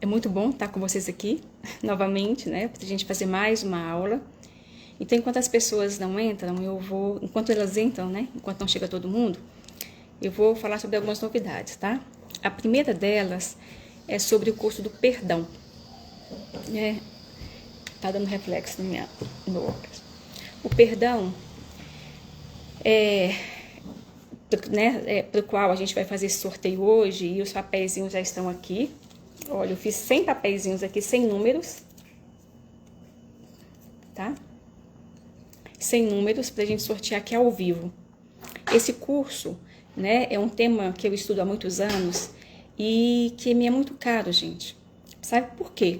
É muito bom estar com vocês aqui, novamente, né? Para a gente fazer mais uma aula. Então, enquanto as pessoas não entram, enquanto elas entram, né? Enquanto não chega todo mundo, eu vou falar sobre algumas novidades, tá? A primeira delas é sobre o curso do perdão. Tá dando reflexo no meu óculos. O perdão para o qual a gente vai fazer esse sorteio hoje, e os papeizinhos já estão aqui. Olha, eu fiz 100 papeizinhos aqui, sem números, tá? 100 números para a gente sortear aqui ao vivo. Esse curso, né, é um tema que eu estudo há muitos anos e que me é muito caro, gente. Sabe por quê?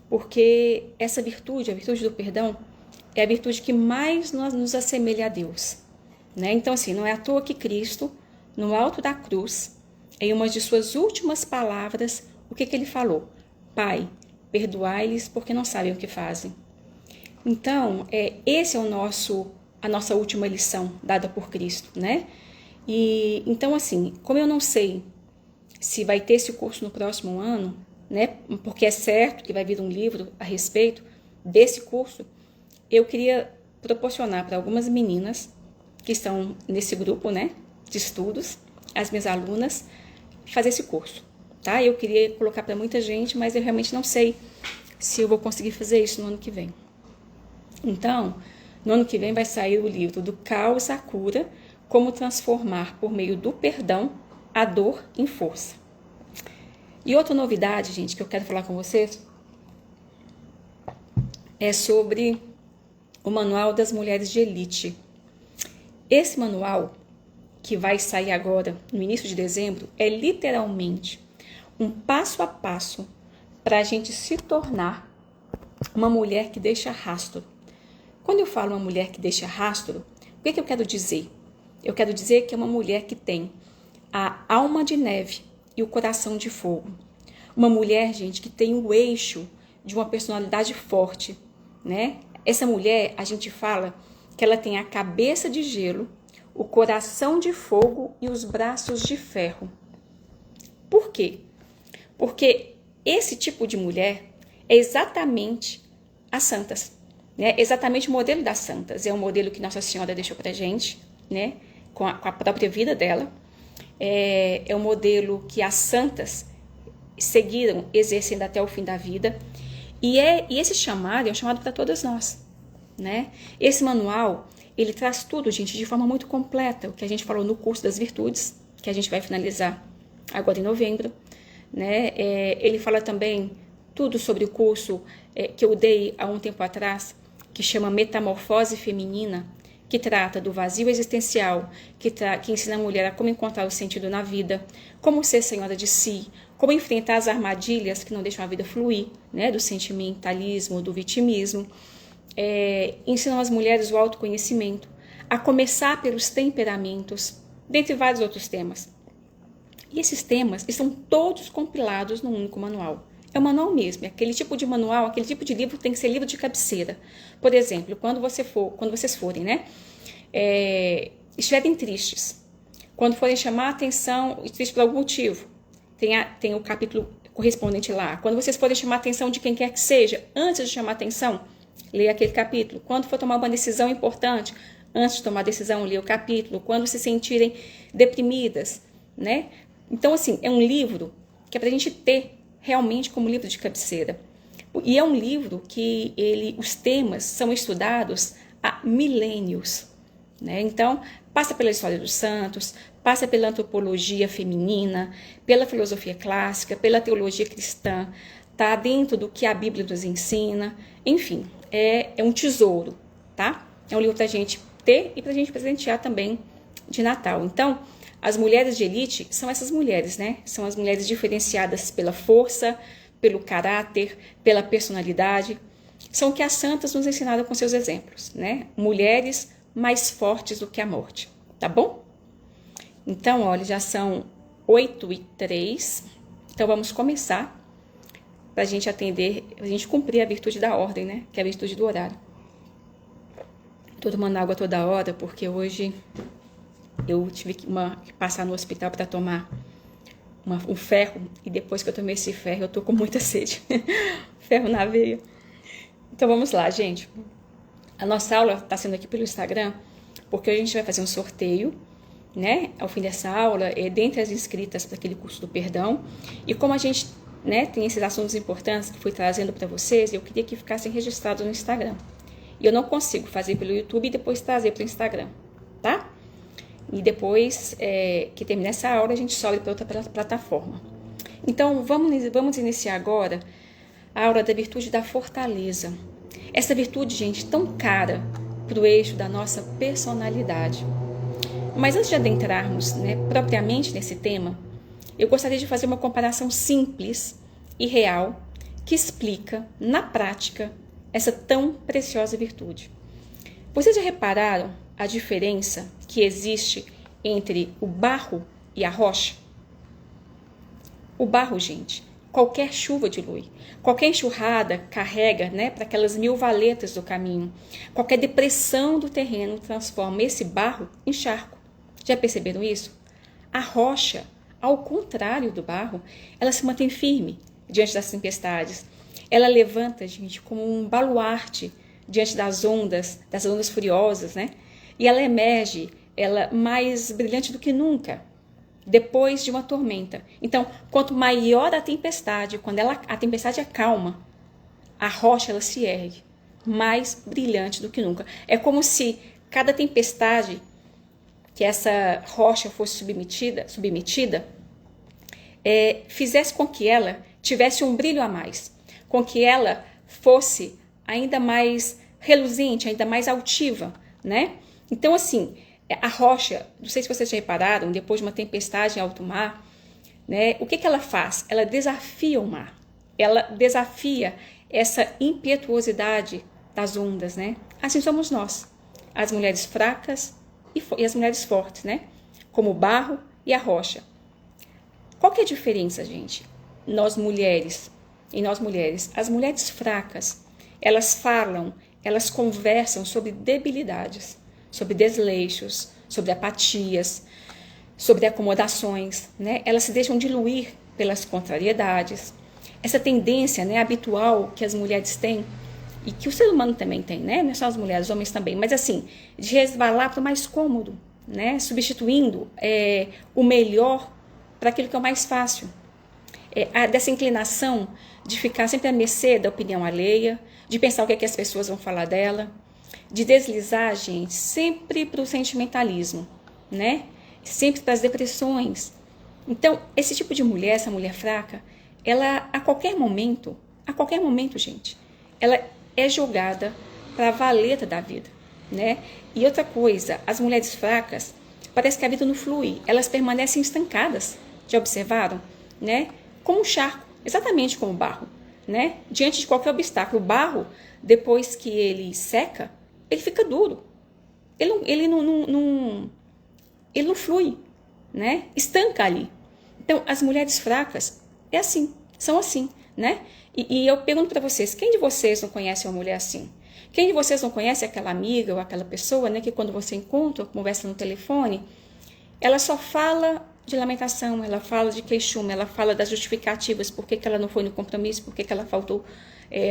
Porque essa virtude, a virtude do perdão, é a virtude que mais nos assemelha a Deus. Né? Então, assim, não é à toa que Cristo, no alto da cruz, em uma de suas últimas palavras, o que ele falou? Pai, perdoai-lhes porque não sabem o que fazem. Então, esse é a nossa última lição dada por Cristo, né? E então, assim, como eu não sei se vai ter esse curso no próximo ano, né? Porque é certo que vai vir um livro a respeito desse curso, eu queria proporcionar para algumas meninas que estão nesse grupo, né, de estudos, as minhas alunas, fazer esse curso, tá? Eu queria colocar para muita gente, mas eu realmente não sei se eu vou conseguir fazer isso no ano que vem. Então, no ano que vem vai sair o livro do Caos à Cura, como transformar por meio do perdão a dor em força. E outra novidade, gente, que eu quero falar com vocês é sobre o Manual das Mulheres de Elite. Esse manual, que vai sair agora, no início de dezembro, é literalmente um passo a passo para a gente se tornar uma mulher que deixa rastro. Quando eu falo uma mulher que deixa rastro, o que eu quero dizer? Eu quero dizer que é uma mulher que tem a alma de neve e o coração de fogo. Uma mulher, gente, que tem o eixo de uma personalidade forte, né? Essa mulher, a gente fala que ela tem a cabeça de gelo, o coração de fogo e os braços de ferro. Por quê? Porque esse tipo de mulher é exatamente as santas, né? Exatamente o modelo das santas. É um modelo que Nossa Senhora deixou pra gente, né? Com a própria vida dela. É um modelo que as santas seguiram exercendo até o fim da vida. E esse chamado é um chamado para todas nós. Né? Esse manual, ele traz tudo, gente, de forma muito completa, o que a gente falou no curso das virtudes, que a gente vai finalizar agora em novembro, né? Ele fala também tudo sobre o curso que eu dei há um tempo atrás, que chama Metamorfose Feminina, que trata do vazio existencial, que ensina a mulher a como encontrar o sentido na vida, como ser senhora de si, como enfrentar as armadilhas que não deixam a vida fluir, né? Do sentimentalismo, do vitimismo. Ensinam as mulheres o autoconhecimento, a começar pelos temperamentos, dentre vários outros temas. E esses temas estão todos compilados num único manual. É o manual mesmo, é aquele tipo de manual, aquele tipo de livro tem que ser livro de cabeceira. Por exemplo, quando vocês forem, né, estiverem tristes, quando forem chamar a atenção, triste por algum motivo, tem o capítulo correspondente lá. Quando vocês forem chamar a atenção de quem quer que seja, antes de chamar a atenção, leia aquele capítulo. Quando for tomar uma decisão importante, antes de tomar a decisão, leia o capítulo. Quando se sentirem deprimidas, né? Então, assim, é um livro que é para a gente ter realmente como livro de cabeceira. E é um livro que os temas são estudados há milênios, né? Então, passa pela história dos santos, passa pela antropologia feminina, pela filosofia clássica, pela teologia cristã, tá dentro do que a Bíblia nos ensina, enfim, é um tesouro, tá? É um livro pra gente ter e pra gente presentear também de Natal. Então, as mulheres de elite são essas mulheres, né? São as mulheres diferenciadas pela força, pelo caráter, pela personalidade. São o que as santas nos ensinaram com seus exemplos, né? Mulheres mais fortes do que a morte, tá bom? Então, olha, já são 8h03, então vamos começar para a gente atender, a gente cumprir a virtude da ordem, né? Que é a virtude do horário. Tô tomando água toda hora porque hoje eu tive que passar no hospital para tomar um ferro, e depois que eu tomei esse ferro, eu tô com muita sede. Ferro na veia. Então vamos lá, gente. A nossa aula está sendo aqui pelo Instagram, porque a gente vai fazer um sorteio, né? Ao fim dessa aula, dentre as inscritas para aquele curso do perdão. E como a gente, né, tem esses assuntos importantes que fui trazendo para vocês, eu queria que ficassem registrados no Instagram. E eu não consigo fazer pelo YouTube e depois trazer para o Instagram, tá? E depois que terminar essa aula, a gente sobe para outra plataforma. Então, vamos iniciar agora a aula da virtude da fortaleza. Essa virtude, gente, tão cara para o eixo da nossa personalidade. Mas antes de adentrarmos, né, propriamente nesse tema, eu gostaria de fazer uma comparação simples e real que explica, na prática, essa tão preciosa virtude. Vocês já repararam a diferença que existe entre o barro e a rocha? O barro, gente, qualquer chuva dilui, qualquer enxurrada carrega, né, para aquelas 1000 valetas do caminho. Qualquer depressão do terreno transforma esse barro em charco. Já perceberam isso? A rocha, ao contrário do barro, ela se mantém firme diante das tempestades. Ela levanta, gente, como um baluarte diante das ondas furiosas, né? E ela emerge, ela mais brilhante do que nunca, depois de uma tormenta. Então, quanto maior a tempestade, quando a tempestade acalma, a rocha ela se ergue, mais brilhante do que nunca. É como se cada tempestade que essa rocha fosse submetida fizesse com que ela tivesse um brilho a mais, com que ela fosse ainda mais reluzente, ainda mais altiva, né? Então, assim, a rocha, não sei se vocês já repararam, depois de uma tempestade em alto mar, né, o que ela faz? Ela desafia o mar, ela desafia essa impetuosidade das ondas, né? Assim somos nós, as mulheres fracas e as mulheres fortes, né? Como o barro e a rocha. Qual que é a diferença, gente? Nós mulheres, as mulheres fracas, elas falam, elas conversam sobre debilidades, sobre desleixos, sobre apatias, sobre acomodações, né? Elas se deixam diluir pelas contrariedades. Essa tendência, né, habitual que as mulheres têm, e que o ser humano também tem, né? Não é só as mulheres, os homens também, mas assim, de resvalar para o mais cômodo, né? Substituindo o melhor para aquilo que é o mais fácil. Dessa inclinação de ficar sempre à mercê da opinião alheia, de pensar o que é que as pessoas vão falar dela, de deslizar, gente, sempre para o sentimentalismo, né? Sempre para as depressões. Então, esse tipo de mulher, essa mulher fraca, ela a qualquer momento, gente, ela é jogada para a valeta da vida, né? E outra coisa, as mulheres fracas, parece que a vida não flui, elas permanecem estancadas, já observaram, né? Como um charco, exatamente como o barro, né? Diante de qualquer obstáculo, o barro, depois que ele seca, ele fica duro, ele não flui, né? Estanca ali. Então, as mulheres fracas são assim, né? E eu pergunto para vocês, quem de vocês não conhece uma mulher assim? Quem de vocês não conhece aquela amiga ou aquela pessoa, né, que quando você encontra, conversa no telefone, ela só fala de lamentação, ela fala de queixume, ela fala das justificativas, por que ela não foi no compromisso, por que ela faltou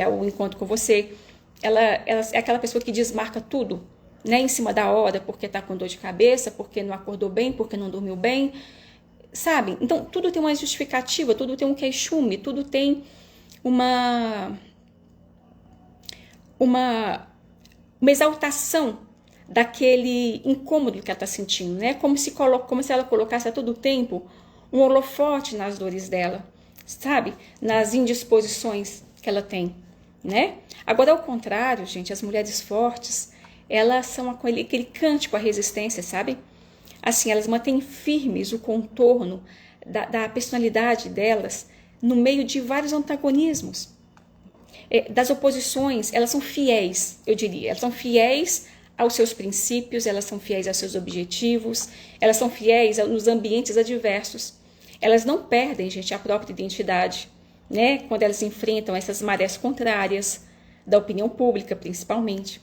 ao encontro com você. Ela é aquela pessoa que desmarca tudo, né, em cima da hora, porque está com dor de cabeça, porque não acordou bem, porque não dormiu bem, sabe? Então, tudo tem uma justificativa, tudo tem um queixume, tudo tem uma exaltação daquele incômodo que ela está sentindo, né? Como se ela colocasse a todo tempo um holofote nas dores dela, sabe? Nas indisposições que ela tem, né? Agora, ao contrário, gente, as mulheres fortes, elas são aquele cântico à resistência, sabe? Assim, elas mantêm firmes o contorno da personalidade delas no meio de vários antagonismos. Das oposições, elas são fiéis, eu diria. Elas são fiéis aos seus princípios, elas são fiéis aos seus objetivos, elas são fiéis nos ambientes adversos. Elas não perdem, gente, a própria identidade, né? Quando elas enfrentam essas marés contrárias, da opinião pública, principalmente.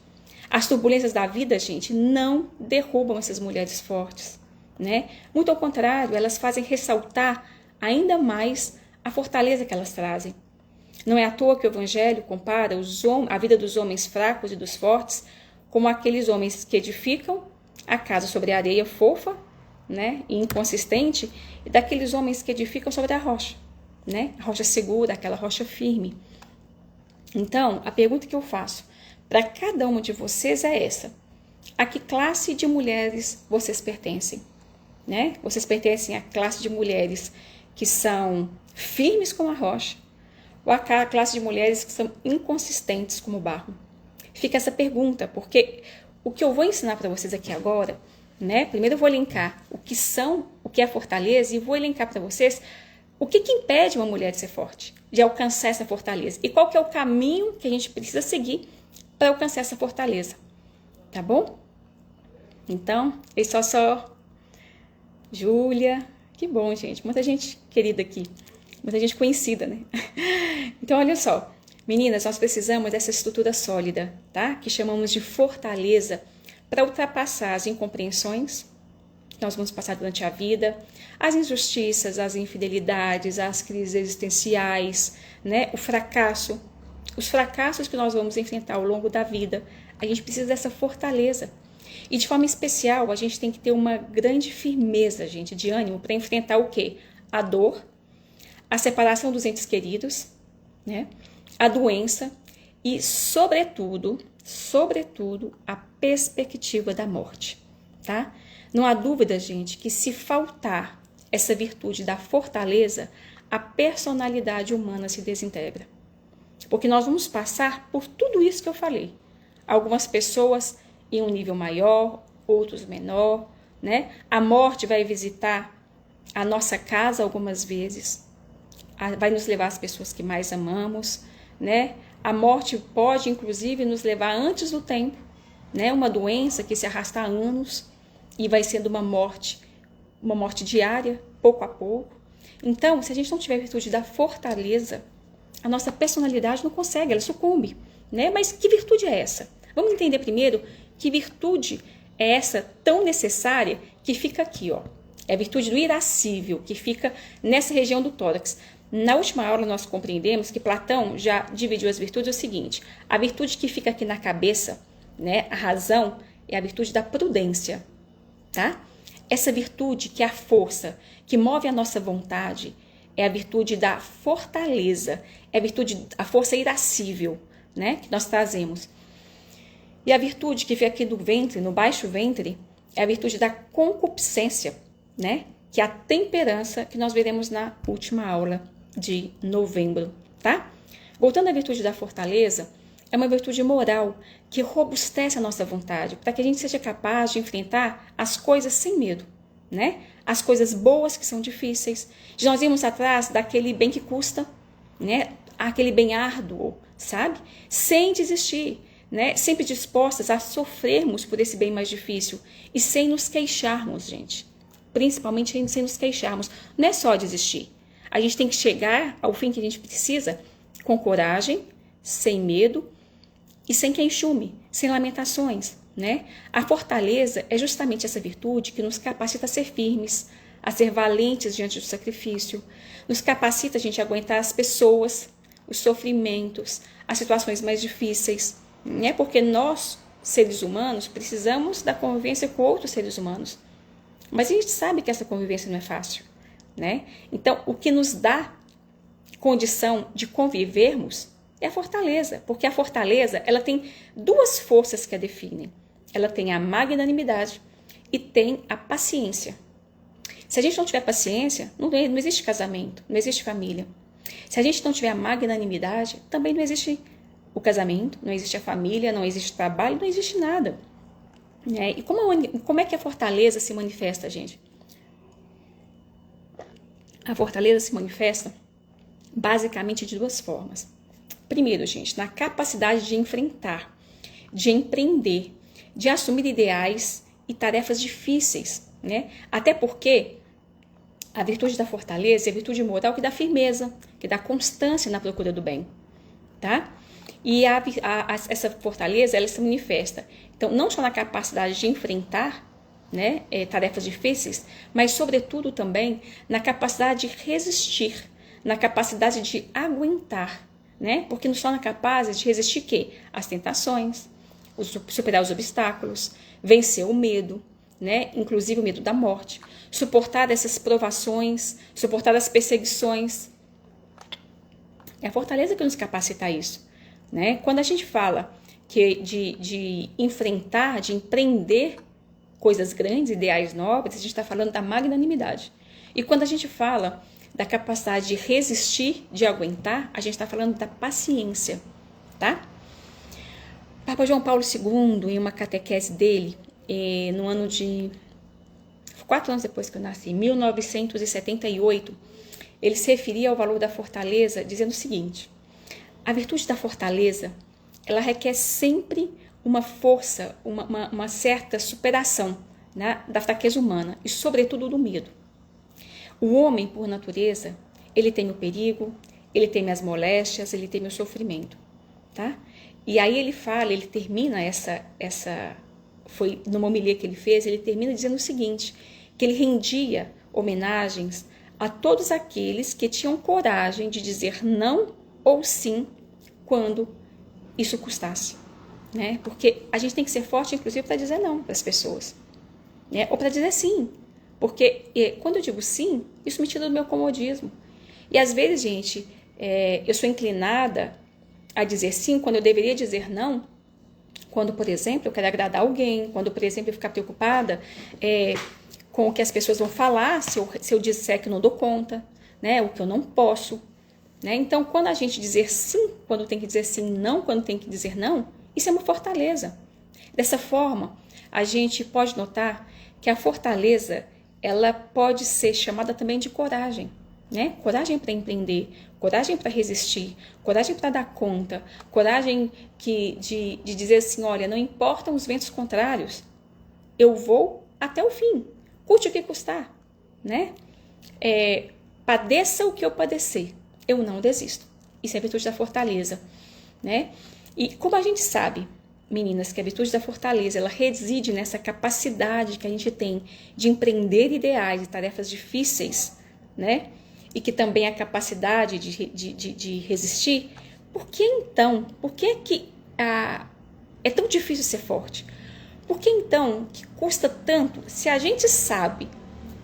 As turbulências da vida, gente, não derrubam essas mulheres fortes, né? Muito ao contrário, elas fazem ressaltar ainda mais a fortaleza que elas trazem. Não é à toa que o Evangelho compara a vida dos homens fracos e dos fortes como aqueles homens que edificam a casa sobre a areia fofa, né, e inconsistente, e daqueles homens que edificam sobre a rocha, né, a rocha segura, aquela rocha firme. Então, a pergunta que eu faço para cada uma de vocês é essa: a que classe de mulheres vocês pertencem? Né? Vocês pertencem à classe de mulheres que são firmes como a rocha, ou à classe de mulheres que são inconsistentes como o barro? Fica essa pergunta, porque o que eu vou ensinar para vocês aqui agora, né? Primeiro eu vou elencar o que é fortaleza, e vou elencar para vocês o que impede uma mulher de ser forte, de alcançar essa fortaleza, e qual que é o caminho que a gente precisa seguir para alcançar essa fortaleza, tá bom? Então, é só Júlia, que bom, gente, muita gente querida aqui, muita gente conhecida, né? Então, olha só, meninas, nós precisamos dessa estrutura sólida, tá? Que chamamos de fortaleza, para ultrapassar as incompreensões que nós vamos passar durante a vida, as injustiças, as infidelidades, as crises existenciais, né? O fracasso, os fracassos que nós vamos enfrentar ao longo da vida. A gente precisa dessa fortaleza. E de forma especial, a gente tem que ter uma grande firmeza, gente, de ânimo para enfrentar o quê? A dor, a separação dos entes queridos, né? A doença e, sobretudo, a perspectiva da morte, tá? Não há dúvida, gente, que se faltar essa virtude da fortaleza, a personalidade humana se desintegra. Porque nós vamos passar por tudo isso que eu falei. Algumas pessoas em um nível maior, outros menor, né? A morte vai visitar a nossa casa algumas vezes, vai nos levar às pessoas que mais amamos, né? A morte pode, inclusive, nos levar antes do tempo, né? Uma doença que se arrasta há anos e vai sendo uma morte diária, pouco a pouco. Então, se a gente não tiver virtude da fortaleza, a nossa personalidade não consegue, ela sucumbe, né? Mas que virtude é essa? Vamos entender primeiro que virtude é essa tão necessária que fica aqui, ó. É a virtude do irascível, que fica nessa região do tórax. Na última aula nós compreendemos que Platão já dividiu as virtudes o seguinte: a virtude que fica aqui na cabeça, né, a razão, é a virtude da prudência, tá? Essa virtude que é a força, que move a nossa vontade, é a virtude da fortaleza, é a força irascível, né, que nós trazemos. E a virtude que fica aqui no ventre, no baixo ventre, é a virtude da concupiscência, né, que é a temperança que nós veremos na última aula de novembro, tá? Voltando à virtude da fortaleza, é uma virtude moral que robustece a nossa vontade, para que a gente seja capaz de enfrentar as coisas sem medo, né? As coisas boas que são difíceis. Nós irmos atrás daquele bem que custa, né? Aquele bem árduo, sabe? Sem desistir, né? Sempre dispostas a sofrermos por esse bem mais difícil e sem nos queixarmos, gente. Principalmente sem nos queixarmos. Não é só desistir. A gente tem que chegar ao fim que a gente precisa com coragem, sem medo e sem queixume, sem lamentações, né? A fortaleza é justamente essa virtude que nos capacita a ser firmes, a ser valentes diante do sacrifício, nos capacita a gente a aguentar as pessoas, os sofrimentos, as situações mais difíceis, né? Porque nós, seres humanos, precisamos da convivência com outros seres humanos. Mas a gente sabe que essa convivência não é fácil, né? Então, o que nos dá condição de convivermos é a fortaleza, porque a fortaleza, ela tem duas forças que a definem. Ela tem a magnanimidade e tem a paciência. Se a gente não tiver paciência, não existe casamento, não existe família. Se a gente não tiver a magnanimidade, também não existe o casamento, não existe a família, não existe trabalho, não existe nada. E como é que a fortaleza se manifesta, gente? A fortaleza se manifesta basicamente de duas formas. Primeiro, gente, na capacidade de enfrentar, de empreender, de assumir ideais e tarefas difíceis, né? Até porque a virtude da fortaleza é a virtude moral que dá firmeza, que dá constância na procura do bem, tá? E essa fortaleza, ela se manifesta, então, não só na capacidade de enfrentar, né, tarefas difíceis, mas sobretudo também na capacidade de resistir, na capacidade de aguentar, né? Porque nos torna capazes de resistir quê? As tentações, superar os obstáculos, vencer o medo, né? Inclusive o medo da morte, suportar essas provações, suportar as perseguições. É a fortaleza que nos capacita a isso, né? Quando a gente fala de enfrentar, de empreender coisas grandes, ideais nobres, a gente está falando da magnanimidade. E quando a gente fala da capacidade de resistir, de aguentar, a gente está falando da paciência, tá? Papa João Paulo II, em uma catequese dele, no ano de 4 anos depois que eu nasci, 1978, ele se referia ao valor da fortaleza, dizendo o seguinte: a virtude da fortaleza, ela requer sempre uma força, uma certa superação, né, da fraqueza humana e, sobretudo, do medo. O homem, por natureza, ele teme o perigo, ele teme as moléstias, ele teme o sofrimento, tá? E aí ele termina foi numa homilia que ele fez, ele termina dizendo o seguinte, que ele rendia homenagens a todos aqueles que tinham coragem de dizer não ou sim quando isso custasse, né? Porque a gente tem que ser forte, inclusive, para dizer não para as pessoas, né? Ou para dizer sim. Porque quando eu digo sim, isso me tira do meu comodismo. E às vezes, gente, eu sou inclinada a dizer sim quando eu deveria dizer não. Quando, por exemplo, eu quero agradar alguém, quando, por exemplo, eu ficar preocupada com o que as pessoas vão falar se eu disser que não dou conta, né? O que eu não posso, né? Então, quando a gente dizer sim, quando tem que dizer sim, não, quando tem que dizer não, isso é uma fortaleza. Dessa forma, a gente pode notar que a fortaleza, ela pode ser chamada também de coragem, né? Coragem para empreender, coragem para resistir, coragem para dar conta, coragem de dizer assim, olha, não importam os ventos contrários, eu vou até o fim, custe o que custar, né? Padeça o que eu padecer, eu não desisto. Isso é a virtude da fortaleza, né? E como a gente sabe, meninas, que a virtude da fortaleza, ela reside nessa capacidade que a gente tem de empreender ideais e tarefas difíceis, né? E que também a capacidade de resistir. Por que então, é tão difícil ser forte? Por que então que custa tanto, se a gente sabe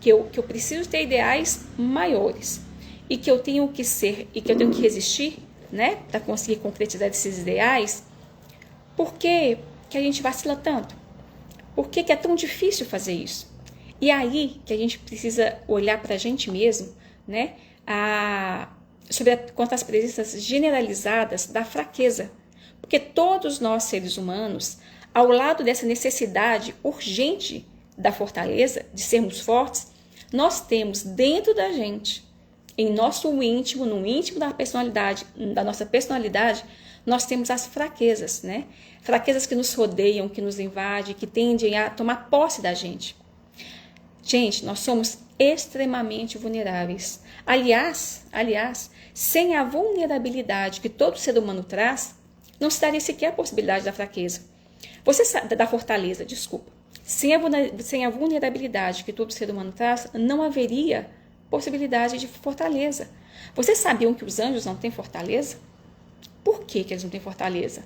que eu preciso ter ideais maiores e que eu tenho que ser, e que eu tenho que resistir, né, para conseguir concretizar esses ideais? Por que a gente vacila tanto? Por que é tão difícil fazer isso? E aí que a gente precisa olhar para a gente mesmo, né? Quanto às presenças generalizadas da fraqueza. Porque todos nós, seres humanos, ao lado dessa necessidade urgente da fortaleza, de sermos fortes, nós temos dentro da gente, em nosso íntimo, no íntimo da nossa personalidade, nós temos as fraquezas, né? Fraquezas que nos rodeiam, que nos invadem, que tendem a tomar posse da gente. Gente, nós somos extremamente vulneráveis. Aliás, sem a vulnerabilidade que todo ser humano traz, não se daria sequer a possibilidade da fraqueza. Da fortaleza, desculpa. Sem a vulnerabilidade que todo ser humano traz, não haveria possibilidade de fortaleza. Vocês sabiam que os anjos não têm fortaleza? Por que eles não têm fortaleza?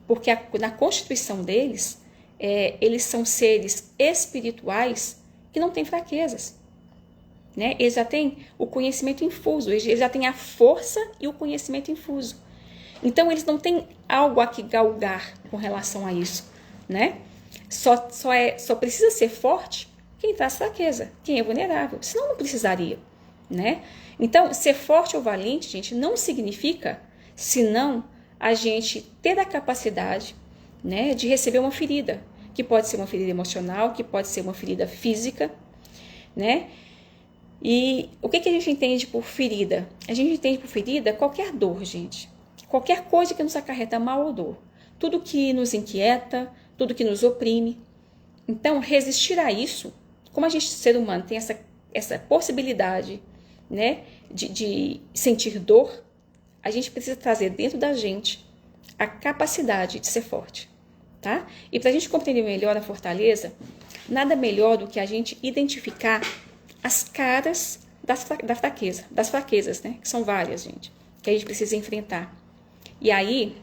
Porque na constituição deles, eles são seres espirituais que não têm fraquezas, né? Eles já têm o conhecimento infuso, eles já têm a força e o conhecimento infuso. Então, eles não têm algo a que galgar com relação a isso, né? Só precisa ser forte quem traz fraqueza, quem é vulnerável, senão não precisaria, né? Então, ser forte ou valente, gente, não significa senão a gente ter a capacidade, né, de receber uma ferida, que pode ser uma ferida emocional, que pode ser uma ferida física, né? E o que a gente entende por ferida? A gente entende por ferida qualquer dor, gente. Qualquer coisa que nos acarreta mal ou dor. Tudo que nos inquieta, tudo que nos oprime. Então, resistir a isso, como a gente, ser humano, tem essa possibilidade, né, de sentir dor, a gente precisa trazer dentro da gente a capacidade de ser forte, tá? E para a gente compreender melhor a fortaleza, nada melhor do que a gente identificar as caras das fraquezas, né? Que são várias, gente, que a gente precisa enfrentar. E aí,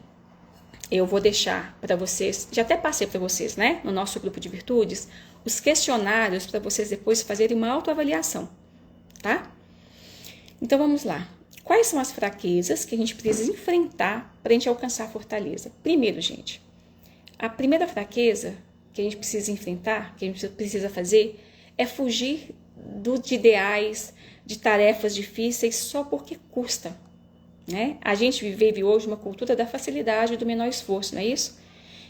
eu vou deixar para vocês, já até passei para vocês, né? No nosso grupo de virtudes, os questionários para vocês depois fazerem uma autoavaliação, tá? Então, vamos lá. Quais são as fraquezas que a gente precisa enfrentar para a gente alcançar a fortaleza? Primeiro, gente, a primeira fraqueza que a gente precisa enfrentar, que a gente precisa fazer, é fugir de ideais, de tarefas difíceis só porque custa, né? A gente vive hoje uma cultura da facilidade e do menor esforço, não é isso?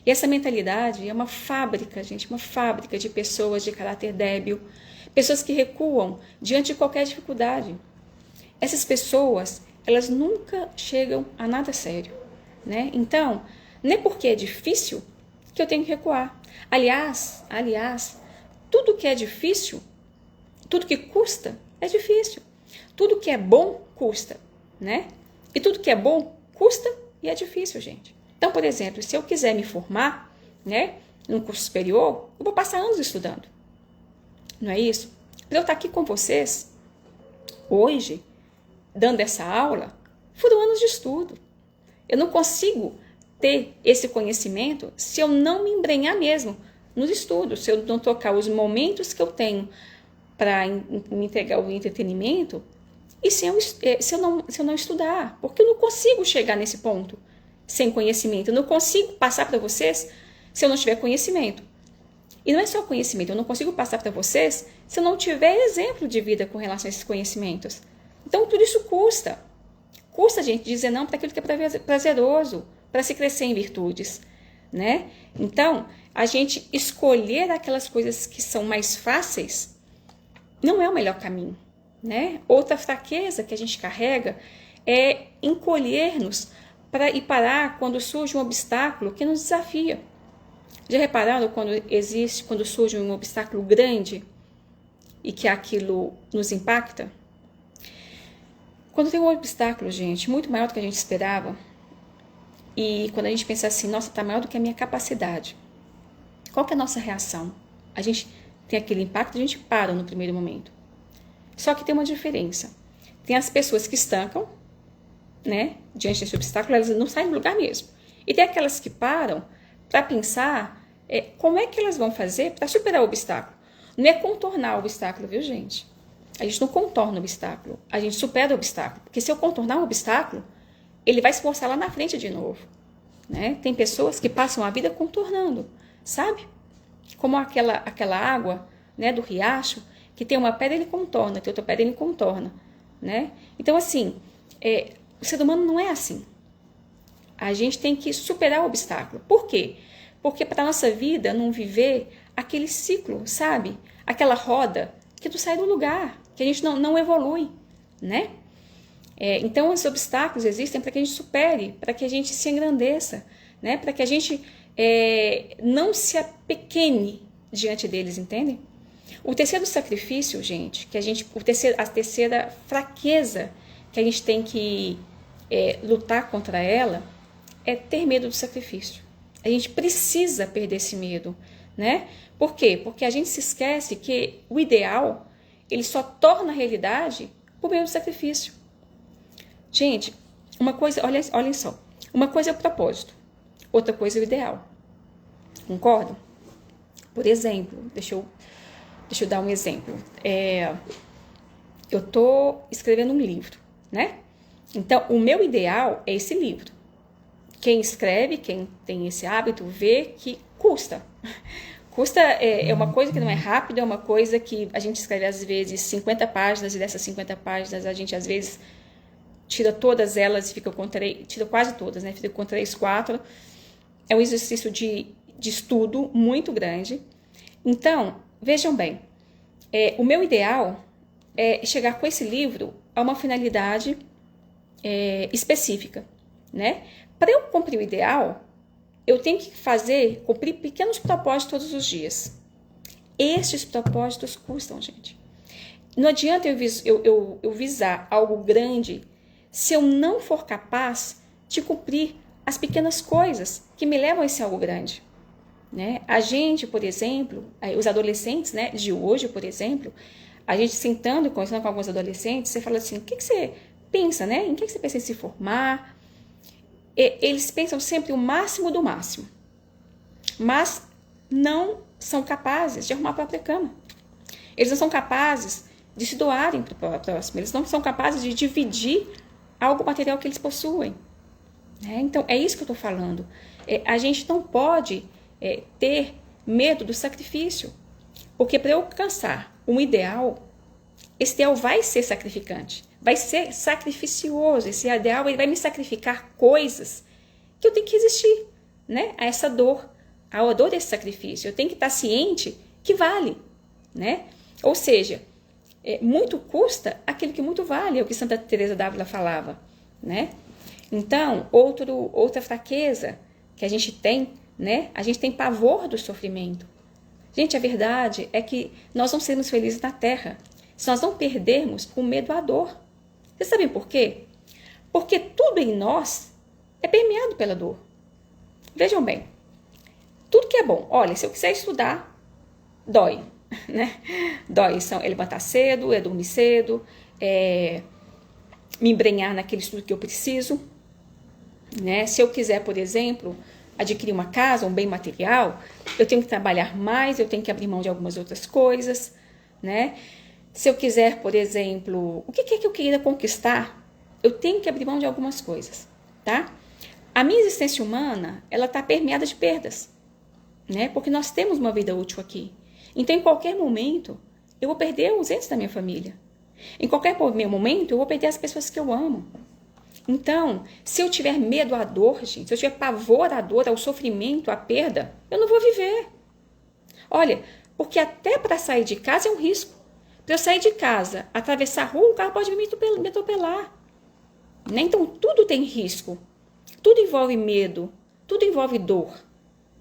E essa mentalidade é uma fábrica, gente, uma fábrica de pessoas de caráter débil, pessoas que recuam diante de qualquer dificuldade. Essas pessoas, elas nunca chegam a nada sério, né? Então, não é porque é difícil que eu tenho que recuar. Aliás, tudo que é difícil, tudo que custa, é difícil. Tudo que é bom, custa, né? E tudo que é bom, custa e é difícil, gente. Então, por exemplo, se eu quiser me formar, né, num curso superior, eu vou passar anos estudando. Não é isso? Para eu estar aqui com vocês, hoje, dando essa aula, foram anos de estudo. Eu não consigo ter esse conhecimento se eu não me embrenhar mesmo nos estudos, se eu não tocar os momentos que eu tenho para me entregar o entretenimento e se eu não estudar, porque eu não consigo chegar nesse ponto sem conhecimento, eu não consigo passar para vocês se eu não tiver conhecimento. E não é só conhecimento, eu não consigo passar para vocês se eu não tiver exemplo de vida com relação a esses conhecimentos. Então, tudo isso custa. Custa, gente, dizer não para aquilo que é prazeroso, para se crescer em virtudes, né? Então, a gente escolher aquelas coisas que são mais fáceis não é o melhor caminho, né? Outra fraqueza que a gente carrega é encolher-nos e parar quando surge um obstáculo que nos desafia. Já repararam quando surge um obstáculo grande e que aquilo nos impacta? Quando tem um obstáculo, gente, muito maior do que a gente esperava, e quando a gente pensa assim, nossa, está maior do que a minha capacidade, qual que é a nossa reação? A gente tem aquele impacto, a gente para no primeiro momento. Só que tem uma diferença. Tem as pessoas que estancam, né, diante desse obstáculo, elas não saem do lugar mesmo. E tem aquelas que param para pensar como é que elas vão fazer para superar o obstáculo. Não é contornar o obstáculo, viu, gente? A gente não contorna o obstáculo, a gente supera o obstáculo. Porque se eu contornar o obstáculo, ele vai se mostrar lá na frente de novo, né? Tem pessoas que passam a vida contornando, sabe? Como aquela água, né, do riacho, que tem uma pedra ele contorna, tem outra pedra ele contorna, né? Então, assim, o ser humano não é assim. A gente tem que superar o obstáculo. Por quê? Porque para a nossa vida não viver aquele ciclo, sabe? Aquela roda que não sai do lugar, que a gente não evolui, né? Então, os obstáculos existem para que a gente supere, para que a gente se engrandeça, né? Para que a gente não se apequene diante deles, entendem? O terceiro sacrifício, gente, a terceira fraqueza que a gente tem que lutar contra ela é ter medo do sacrifício. A gente precisa perder esse medo, né? Por quê? Porque a gente se esquece que o ideal, ele só torna realidade por meio do sacrifício. Gente, uma coisa, olhem só, uma coisa é o propósito, outra coisa é o ideal. Concordam? Por exemplo, deixa eu dar um exemplo. Eu estou escrevendo um livro, né? Então, o meu ideal é esse livro. Quem escreve, quem tem esse hábito, vê que custa. Custa é uma coisa que não é rápida, é uma coisa que a gente escreve às vezes 50 páginas, e dessas 50 páginas a gente às vezes tira todas elas e fica com 3, tira quase todas, né? Fica com 3, 4. É um exercício de estudo muito grande. Então, vejam bem, o meu ideal é chegar com esse livro a uma finalidade específica, né? Para eu cumprir o ideal, eu tenho que cumprir pequenos propósitos todos os dias. Estes propósitos custam, gente. Não adianta eu visar algo grande se eu não for capaz de cumprir as pequenas coisas que me levam a esse algo grande. né? A gente, por exemplo, os adolescentes, né, de hoje, por exemplo, a gente sentando e conversando com alguns adolescentes, você fala assim, o que você pensa, né? Em que você pensa em se formar? Eles pensam sempre o máximo do máximo, mas não são capazes de arrumar a própria cama. Eles não são capazes de se doarem para o próximo, eles não são capazes de dividir algo material que eles possuem. Então, é isso que eu estou falando. A gente não pode ter medo do sacrifício, porque para eu alcançar um ideal, esse ideal vai ser sacrificante, vai ser sacrificioso. Esse ideal ele vai me sacrificar coisas que eu tenho que resistir, né? A essa dor, a dor desse sacrifício. Eu tenho que estar ciente que vale, né? Ou seja, muito custa aquilo que muito vale, é o que Santa Teresa d'Ávila falava, né? Então, outra fraqueza que a gente tem, né? A gente tem pavor do sofrimento. Gente, a verdade é que nós não seremos felizes na Terra se nós não perdermos o medo à dor. Vocês sabem por quê? Porque tudo em nós é permeado pela dor. Vejam bem, tudo que é bom, olha, se eu quiser estudar, dói, né? Dói, é levantar cedo, é dormir cedo, é me embrenhar naquele estudo que eu preciso, né? Se eu quiser, por exemplo, adquirir uma casa, um bem material, eu tenho que trabalhar mais, eu tenho que abrir mão de algumas outras coisas, né? Se eu quiser, por exemplo, o que é que eu queira conquistar, eu tenho que abrir mão de algumas coisas, tá? A minha existência humana, ela está permeada de perdas, né? Porque nós temos uma vida útil aqui. Então, em qualquer momento, eu vou perder os entes da minha família. Em qualquer momento, eu vou perder as pessoas que eu amo. Então, se eu tiver medo à dor, gente, se eu tiver pavor à dor, ao sofrimento, à perda, eu não vou viver. Olha, porque até para sair de casa é um risco. Para eu sair de casa, atravessar a rua, o carro pode me atropelar. Né? Então, tudo tem risco. Tudo envolve medo. Tudo envolve dor.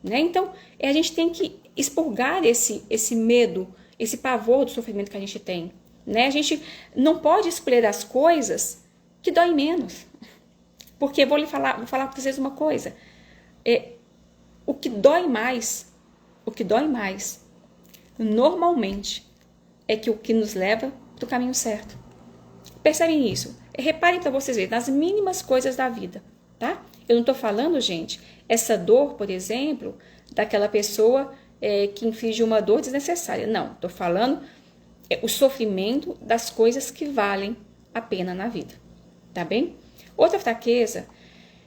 Né? Então, a gente tem que expurgar esse medo, esse pavor do sofrimento que a gente tem. Né? A gente não pode escolher as coisas que doem menos. Porque vou falar para vocês uma coisa. O que dói mais, normalmente, é que o que nos leva para o caminho certo. Percebem isso? Reparem para vocês verem, nas mínimas coisas da vida, tá? Eu não estou falando, gente, essa dor, por exemplo, daquela pessoa que inflige uma dor desnecessária. Não, estou falando o sofrimento das coisas que valem a pena na vida, tá bem? Outra fraqueza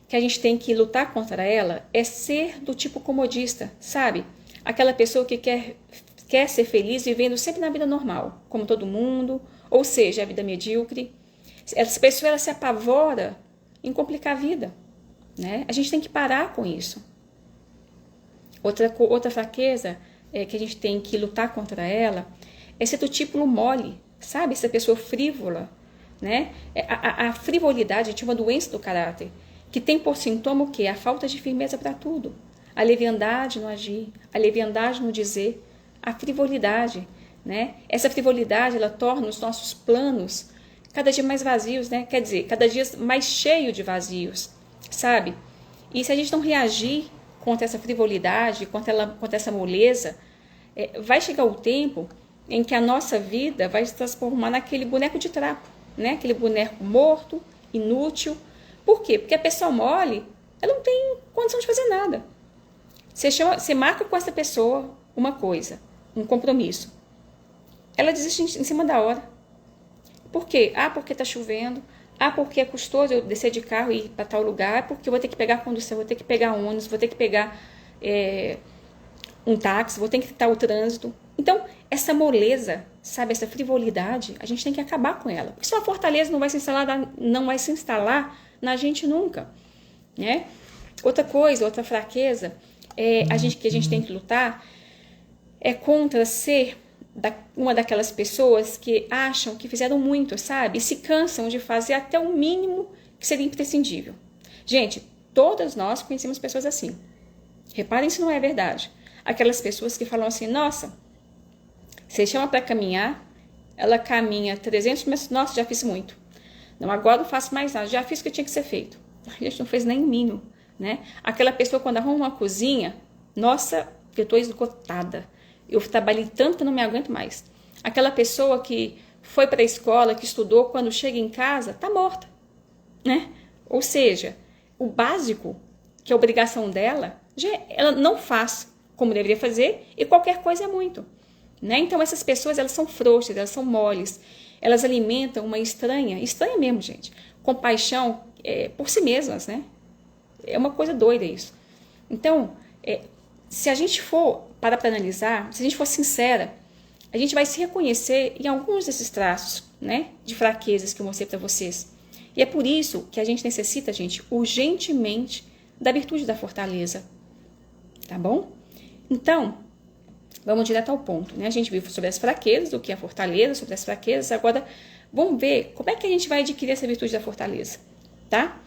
que a gente tem que lutar contra ela é ser do tipo comodista, sabe? Aquela pessoa que quer ser feliz vivendo sempre na vida normal, como todo mundo, ou seja, a vida medíocre. Essa pessoa ela se apavora em complicar a vida, né? A gente tem que parar com isso. Outra fraqueza que a gente tem que lutar contra ela é ser do tipo mole, sabe? Essa pessoa frívola, né? A frivolidade é uma doença do caráter, que tem por sintoma o quê? A falta de firmeza para tudo. A leviandade no agir, a leviandade no dizer, a frivolidade, né? Essa frivolidade, ela torna os nossos planos cada dia mais vazios, né? Quer dizer, cada dia mais cheio de vazios, sabe? E se a gente não reagir contra essa frivolidade, contra essa moleza, vai chegar o tempo em que a nossa vida vai se transformar naquele boneco de trapo, né? Aquele boneco morto, inútil. Por quê? Porque a pessoa mole, ela não tem condição de fazer nada. Você marca com essa pessoa uma coisa, um compromisso. Ela desiste em cima da hora. Por quê? Porque está chovendo. Porque é custoso eu descer de carro e ir para tal lugar. Porque eu vou ter que pegar condução, vou ter que pegar ônibus, vou ter que pegar um táxi, vou ter que estar o trânsito. Então, essa moleza, sabe, essa frivolidade, a gente tem que acabar com ela. Porque senão a fortaleza não vai se instalar na gente nunca, né? Outra fraqueza que a gente tem que lutar é contra ser uma daquelas pessoas que acham que fizeram muito, sabe? E se cansam de fazer até o mínimo que seria imprescindível. Gente, todas nós conhecemos pessoas assim. Reparem se não é verdade. Aquelas pessoas que falam assim, nossa, você chama para caminhar, ela caminha 300 metros, nossa, já fiz muito. Não, agora não faço mais nada, já fiz o que tinha que ser feito. A gente não fez nem o mínimo, né? Aquela pessoa quando arruma uma cozinha, nossa, porque eu estou esgotada. Eu trabalhei tanto que eu não me aguento mais. Aquela pessoa que foi para a escola, que estudou, quando chega em casa, está morta, né? Ou seja, o básico, que é a obrigação dela, ela não faz como deveria fazer, e qualquer coisa é muito, né? Então essas pessoas, elas são frouxas, elas são moles, elas alimentam uma estranha mesmo, gente, compaixão por si mesmas, né? É uma coisa doida isso. Então, se a gente for parar para analisar, se a gente for sincera, a gente vai se reconhecer em alguns desses traços, né, de fraquezas que eu mostrei para vocês. E é por isso que a gente necessita, gente, urgentemente da virtude da fortaleza. Tá bom? Então, vamos direto ao ponto, né? A gente viu sobre as fraquezas, o que é a fortaleza, sobre as fraquezas. Agora, vamos ver como é que a gente vai adquirir essa virtude da fortaleza, tá?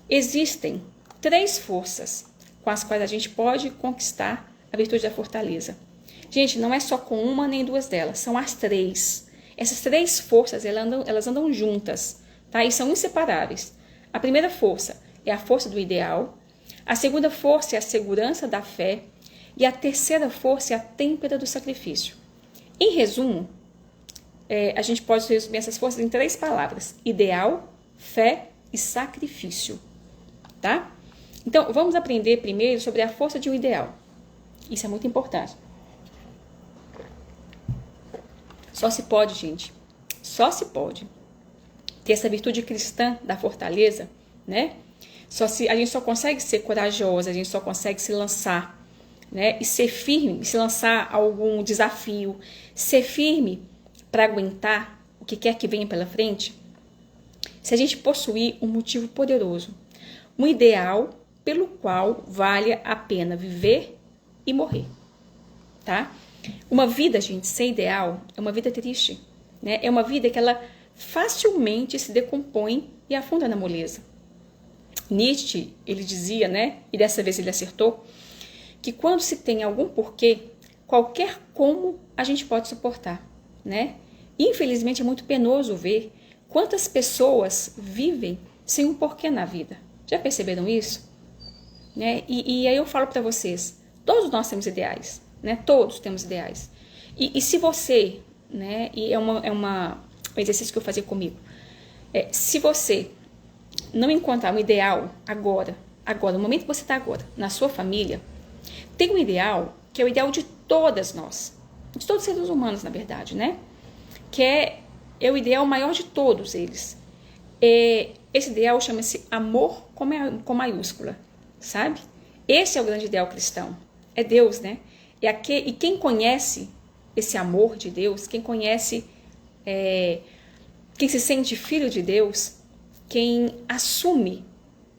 Existem 3 forças com as quais a gente pode conquistar a virtude da fortaleza. Gente, não é só com uma nem 2 delas, são as 3. Essas 3 forças, elas andam juntas, tá? E são inseparáveis. A primeira força é a força do ideal, a segunda força é a segurança da fé e a terceira força é a têmpera do sacrifício. Em resumo, a gente pode resumir essas forças em 3 palavras: ideal, fé e sacrifício, tá? Então, vamos aprender primeiro sobre a força de um ideal. Isso é muito importante. Só se pode, gente, só se pode ter essa virtude cristã da fortaleza, né? A gente só consegue ser corajosa, a gente só consegue se lançar, né? E ser firme, se lançar a algum desafio, ser firme para aguentar o que quer que venha pela frente, se a gente possuir um motivo poderoso, um ideal pelo qual vale a pena viver e morrer, tá? Uma vida, gente, sem ideal é uma vida triste, né? É uma vida que ela facilmente se decompõe e afunda na moleza. Nietzsche, ele dizia, né? E dessa vez ele acertou, que quando se tem algum porquê, qualquer como a gente pode suportar, né? Infelizmente é muito penoso ver quantas pessoas vivem sem um porquê na vida. Já perceberam isso? Né? E aí eu falo para vocês, todos nós temos ideais, né? Todos temos ideais. E se você, né? E um exercício que eu fazia comigo. Se você não encontrar um ideal agora, no momento que você está agora, na sua família, tem um ideal que é o ideal de todas nós, de todos os seres humanos, na verdade, né? Que é o ideal maior de todos eles. Esse ideal chama-se amor com maiúscula, sabe? Esse é o grande ideal cristão. É Deus, né? E quem conhece esse amor de Deus, quem conhece, quem se sente filho de Deus, quem assume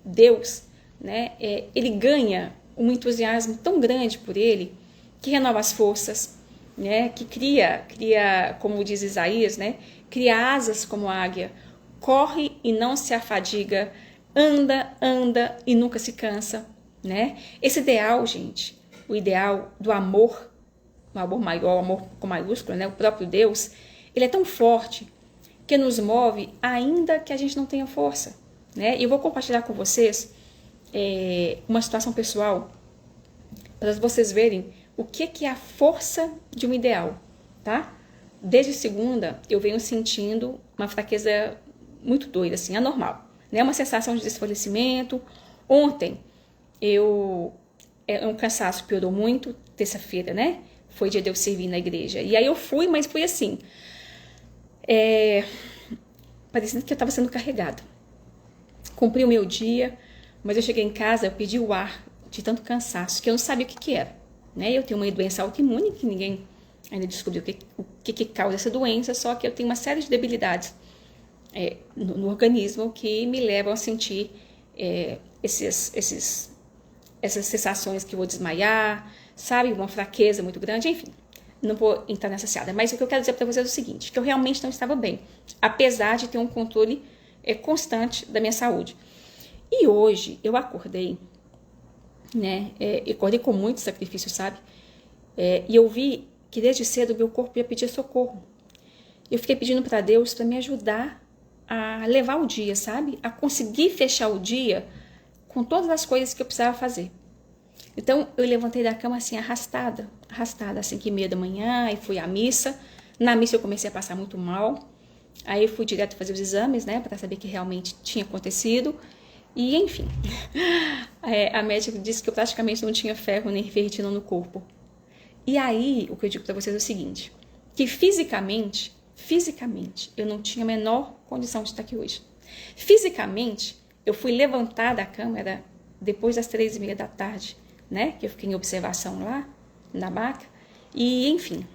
Deus, né? Ele ganha um entusiasmo tão grande por ele, que renova as forças, né? Que cria, como diz Isaías, né? Cria asas como águia, corre e não se afadiga, anda e nunca se cansa, né? Esse ideal, gente, o ideal do amor, o amor maior, o amor com maiúsculo, né? O próprio Deus, ele é tão forte que nos move ainda que a gente não tenha força, né? E eu vou compartilhar com vocês uma situação pessoal para vocês verem o que é a força de um ideal, tá? Desde segunda eu venho sentindo uma fraqueza muito doida, assim, anormal, né? Uma sensação de desfalecimento. Ontem um cansaço, piorou muito, terça-feira, né? Foi dia de eu servir na igreja. E aí eu fui, mas fui assim, parecendo que eu estava sendo carregada. Cumpri o meu dia, mas eu cheguei em casa, eu perdi o ar de tanto cansaço, que eu não sabia o que era, né? Eu tenho uma doença autoimune que ninguém ainda descobriu o que causa essa doença, só que eu tenho uma série de debilidades no organismo que me levam a sentir essas sensações que eu vou desmaiar, sabe? Uma fraqueza muito grande, enfim. Não vou entrar nessa seara, mas o que eu quero dizer para vocês é o seguinte, que eu realmente não estava bem, apesar de ter um controle constante da minha saúde. E hoje eu acordei, né? Eu acordei com muito sacrifício, sabe? E eu vi que desde cedo o meu corpo ia pedir socorro. Eu fiquei pedindo para Deus para me ajudar a levar o dia, sabe? A conseguir fechar o dia com todas as coisas que eu precisava fazer. Então, eu levantei da cama assim, arrastada, às 5h30 da manhã, e fui à missa. Na missa eu comecei a passar muito mal. Aí eu fui direto fazer os exames, né, para saber o que realmente tinha acontecido. E, enfim, a médica disse que eu praticamente não tinha ferro nem ferritina no corpo. E aí, o que eu digo para vocês é o seguinte, que fisicamente, eu não tinha a menor condição de estar aqui hoje. Fisicamente, eu fui levantar da cama, era depois das 3h30 da tarde, né, que eu fiquei em observação lá, na maca, e, enfim,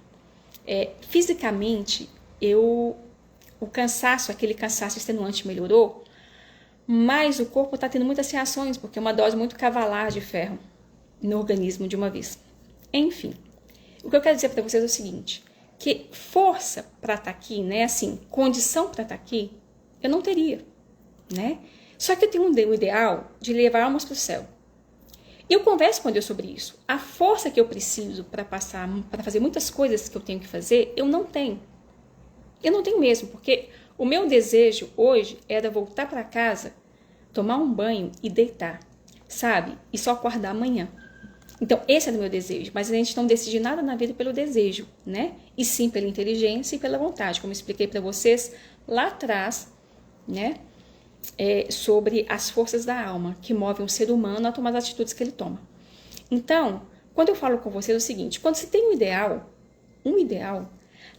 fisicamente, o cansaço, aquele cansaço extenuante melhorou, mas o corpo está tendo muitas reações, porque é uma dose muito cavalar de ferro no organismo de uma vez. Enfim, o que eu quero dizer para vocês é o seguinte, que força para estar aqui, né, assim, condição para estar aqui, eu não teria, né? Só que eu tenho um ideal de levar almas para o céu. E eu converso com Deus sobre isso. A força que eu preciso para fazer muitas coisas que eu tenho que fazer, eu não tenho. Eu não tenho mesmo, porque o meu desejo hoje era voltar para casa, tomar um banho e deitar, sabe? E só acordar amanhã. Então, esse era o meu desejo, mas a gente não decide nada na vida pelo desejo, né? E sim pela inteligência e pela vontade, como eu expliquei para vocês lá atrás, né? Sobre as forças da alma que movem o ser humano a tomar as atitudes que ele toma. Então, quando eu falo com vocês é o seguinte, quando você tem um ideal,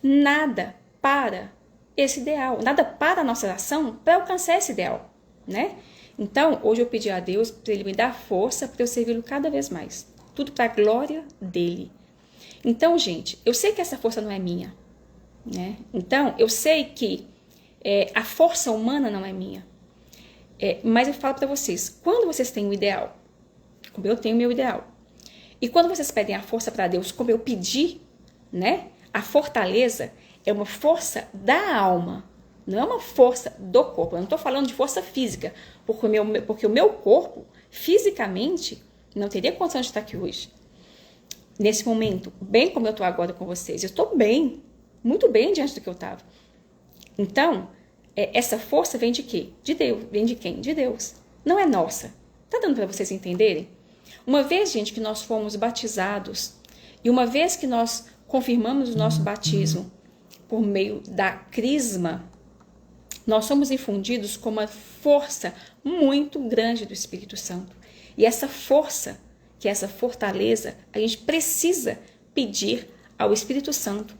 nada para esse ideal, nada para a nossa ação para alcançar esse ideal, né? Então, hoje eu pedi a Deus para Ele me dar força para eu servi-lo cada vez mais. Tudo para a glória dEle. Então, gente, eu sei que essa força não é minha, né? Então, eu sei que a força humana não é minha. Mas eu falo para vocês, quando vocês têm um ideal, como eu tenho o meu ideal, e quando vocês pedem a força para Deus, como eu pedi, né? A fortaleza é uma força da alma, não é uma força do corpo. Eu não estou falando de força física, porque o meu corpo, fisicamente, não teria condição de estar aqui hoje. Nesse momento, bem como eu estou agora com vocês. Eu estou bem, muito bem diante do que eu estava. Então, essa força vem de quê? De Deus. Vem de quem? De Deus. Não é nossa. Tá dando para vocês entenderem? Uma vez, gente, que nós fomos batizados, e uma vez que nós confirmamos o nosso batismo por meio da crisma, nós somos infundidos com uma força muito grande do Espírito Santo. E essa força, que é essa fortaleza, a gente precisa pedir ao Espírito Santo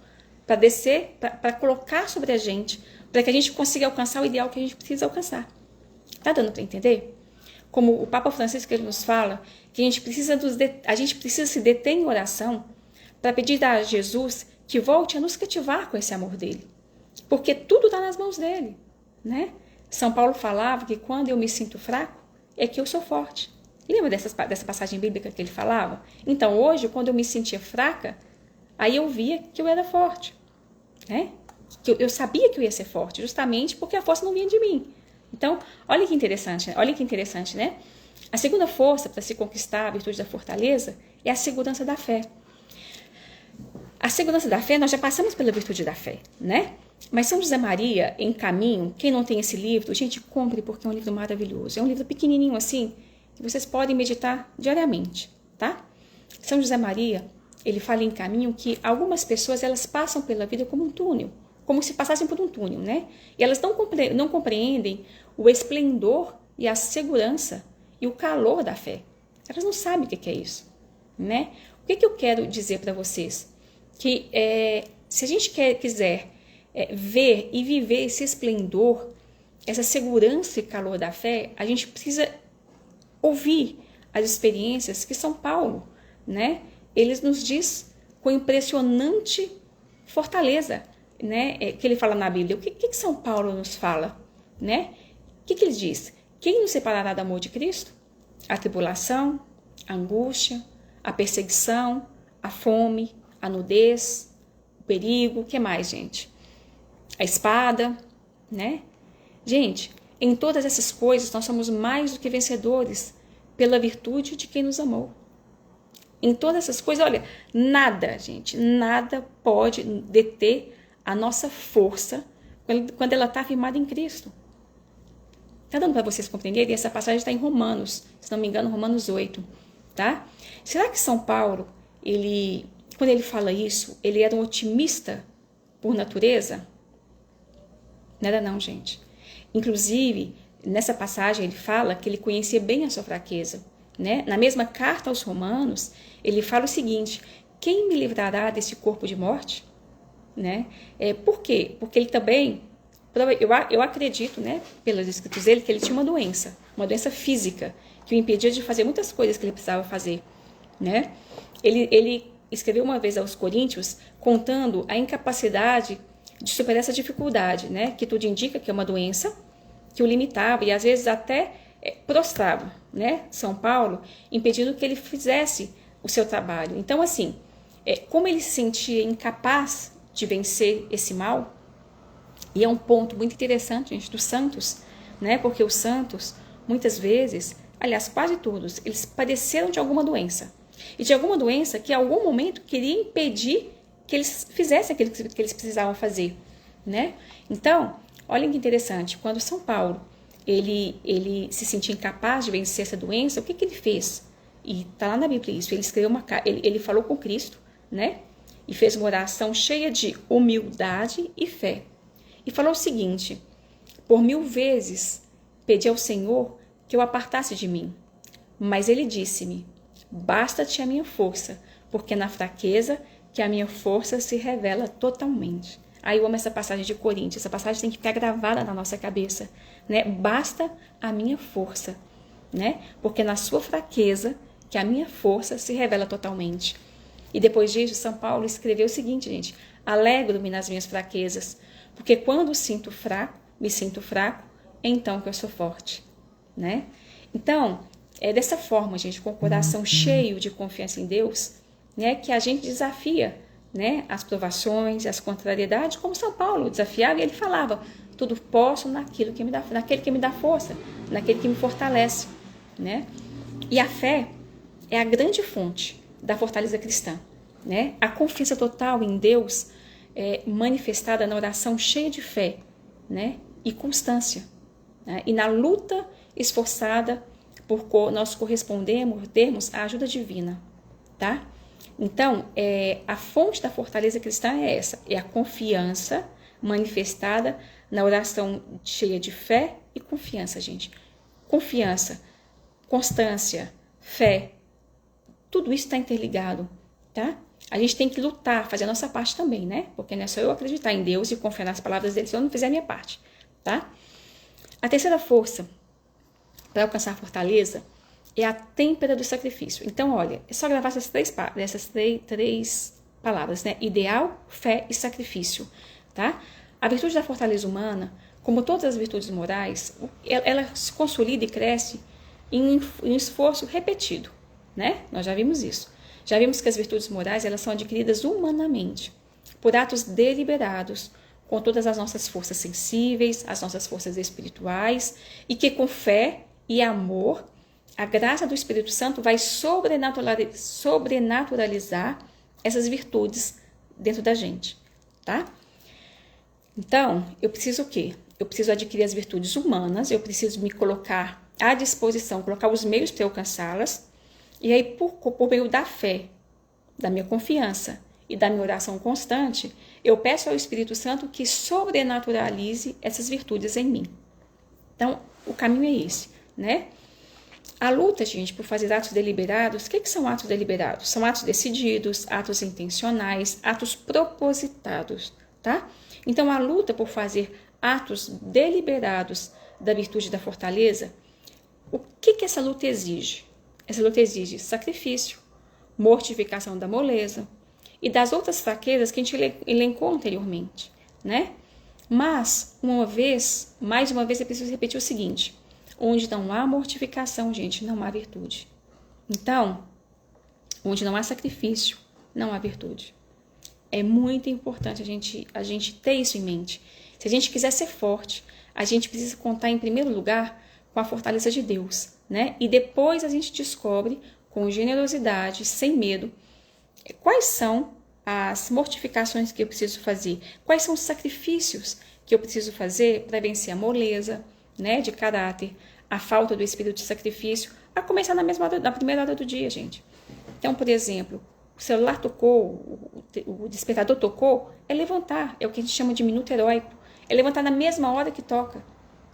para descer, para colocar sobre a gente, para que a gente consiga alcançar o ideal que a gente precisa alcançar. Tá dando para entender? Como o Papa Francisco ele nos fala, que a gente precisa se deter em oração para pedir a Jesus que volte a nos cativar com esse amor dele. Porque tudo está nas mãos dele, né? São Paulo falava que quando eu me sinto fraco, é que eu sou forte. Lembra dessa passagem bíblica que ele falava? Então hoje, quando eu me sentia fraca, aí eu via que eu era forte, né? Que eu sabia que eu ia ser forte, justamente porque a força não vinha de mim. Então, olha que interessante, né? A segunda força para se conquistar a virtude da fortaleza é a segurança da fé. A segurança da fé, nós já passamos pela virtude da fé, né? Mas São José Maria, em Caminho, quem não tem esse livro, gente, compre porque é um livro maravilhoso. É um livro pequenininho assim, que vocês podem meditar diariamente, tá? São José Maria, ele fala em Caminho que algumas pessoas, elas passam pela vida como um túnel, como se passassem por um túnel, né? E elas não compreendem o esplendor e a segurança e o calor da fé. Elas não sabem o que é isso, né? O que eu quero dizer para vocês? Que se a gente quiser ver e viver esse esplendor, essa segurança e calor da fé, a gente precisa ouvir as experiências que São Paulo, né? Ele nos diz com impressionante fortaleza, né? Que ele fala na Bíblia. O que São Paulo nos fala, né? O que ele diz? Quem nos separará do amor de Cristo? A tribulação, a angústia, a perseguição, a fome, a nudez, o perigo, o que mais, gente? A espada, né? Gente, em todas essas coisas nós somos mais do que vencedores pela virtude de quem nos amou. Em todas essas coisas, olha, nada, gente, nada pode deter a nossa força quando ela está firmada em Cristo. Está dando para vocês compreenderem? Essa passagem está em Romanos, se não me engano, Romanos 8. tá? Será que São Paulo, quando ele fala isso, ele era um otimista por natureza? Não era não, gente. Inclusive, nessa passagem ele fala que ele conhecia bem a sua fraqueza, né? Na mesma carta aos Romanos, ele fala o seguinte: quem me livrará desse corpo de morte? Né? Por quê? Porque ele também, eu acredito, né, pelas escrituras dele, que ele tinha uma doença física, que o impedia de fazer muitas coisas que ele precisava fazer, né? Ele escreveu uma vez aos Coríntios, contando a incapacidade de superar essa dificuldade, né? Que tudo indica que é uma doença que o limitava e às vezes até prostrava, né? São Paulo, impedindo que ele fizesse o seu trabalho. Então, assim, como ele se sentia incapaz de vencer esse mal, e é um ponto muito interessante, gente, dos santos, né? Porque os santos, muitas vezes, aliás, quase todos, eles padeceram de alguma doença. E de alguma doença que, em algum momento, queria impedir que eles fizessem aquilo que eles precisavam fazer, né? Então, olhem que interessante, quando São Paulo, ele se sentia incapaz de vencer essa doença, o que ele fez? E está lá na Bíblia isso, ele escreveu ele falou com Cristo, né? E fez uma oração cheia de humildade e fé. E falou o seguinte: por 1000 vezes pedi ao Senhor que eu apartasse de mim, mas ele disse-me: basta-te a minha força, porque na fraqueza que a minha força se revela totalmente. Aí eu amo essa passagem de Coríntios, essa passagem tem que ficar gravada na nossa cabeça, né? Basta a minha força, né? Porque na sua fraqueza que a minha força se revela totalmente. E depois disso, São Paulo escreveu o seguinte, gente: alegro-me nas minhas fraquezas, porque quando me sinto fraco, então que eu sou forte, né? Então, é dessa forma, gente, com o coração cheio de confiança em Deus, né, que a gente desafia, né, as provações, as contrariedades, como São Paulo desafiava, e ele falava: tudo posso naquele que me dá força, naquele que me fortalece, né? E a fé é a grande fonte da fortaleza cristã, né? A confiança total em Deus é manifestada na oração cheia de fé, né? E constância, né? E na luta esforçada por nós termos a ajuda divina, tá? Então, a fonte da fortaleza cristã é essa, é a confiança manifestada na oração cheia de fé e confiança, gente. Confiança, constância, fé, tudo isso está interligado, tá? A gente tem que lutar, fazer a nossa parte também, né? Porque não é só eu acreditar em Deus e confiar nas palavras dele se eu não fizer a minha parte, tá? A terceira força para alcançar a fortaleza é a têmpera do sacrifício. Então, olha, é só gravar essas três palavras, né? Ideal, fé e sacrifício, tá? A virtude da fortaleza humana, como todas as virtudes morais, ela se consolida e cresce em esforço repetido, né? Nós já vimos isso. Já vimos que as virtudes morais, elas são adquiridas humanamente, por atos deliberados, com todas as nossas forças sensíveis, as nossas forças espirituais, e que com fé e amor, a graça do Espírito Santo vai sobrenaturalizar essas virtudes dentro da gente, tá? Então, eu preciso o quê? Eu preciso adquirir as virtudes humanas, eu preciso me colocar à disposição, colocar os meios para alcançá-las, e aí, por meio da fé, da minha confiança e da minha oração constante, eu peço ao Espírito Santo que sobrenaturalize essas virtudes em mim. Então, o caminho é esse, né? A luta, gente, por fazer atos deliberados, o que são atos deliberados? São atos decididos, atos intencionais, atos propositados, tá? Então, a luta por fazer atos deliberados da virtude da fortaleza, o que essa luta exige? Essa luta exige sacrifício, mortificação da moleza e das outras fraquezas que a gente elencou anteriormente, né? Mas, mais uma vez, é preciso repetir o seguinte: onde não há mortificação, gente, não há virtude. Então, onde não há sacrifício, não há virtude. É muito importante a gente ter isso em mente. Se a gente quiser ser forte, a gente precisa contar, em primeiro lugar, com a fortaleza de Deus, né? E depois a gente descobre, com generosidade, sem medo, quais são as mortificações que eu preciso fazer, quais são os sacrifícios que eu preciso fazer para vencer a moleza, né, de caráter, a falta do espírito de sacrifício, a começar na primeira hora do dia, gente. Então, por exemplo, o celular tocou, o despertador tocou, é levantar. É o que a gente chama de minuto heróico. É levantar na mesma hora que toca.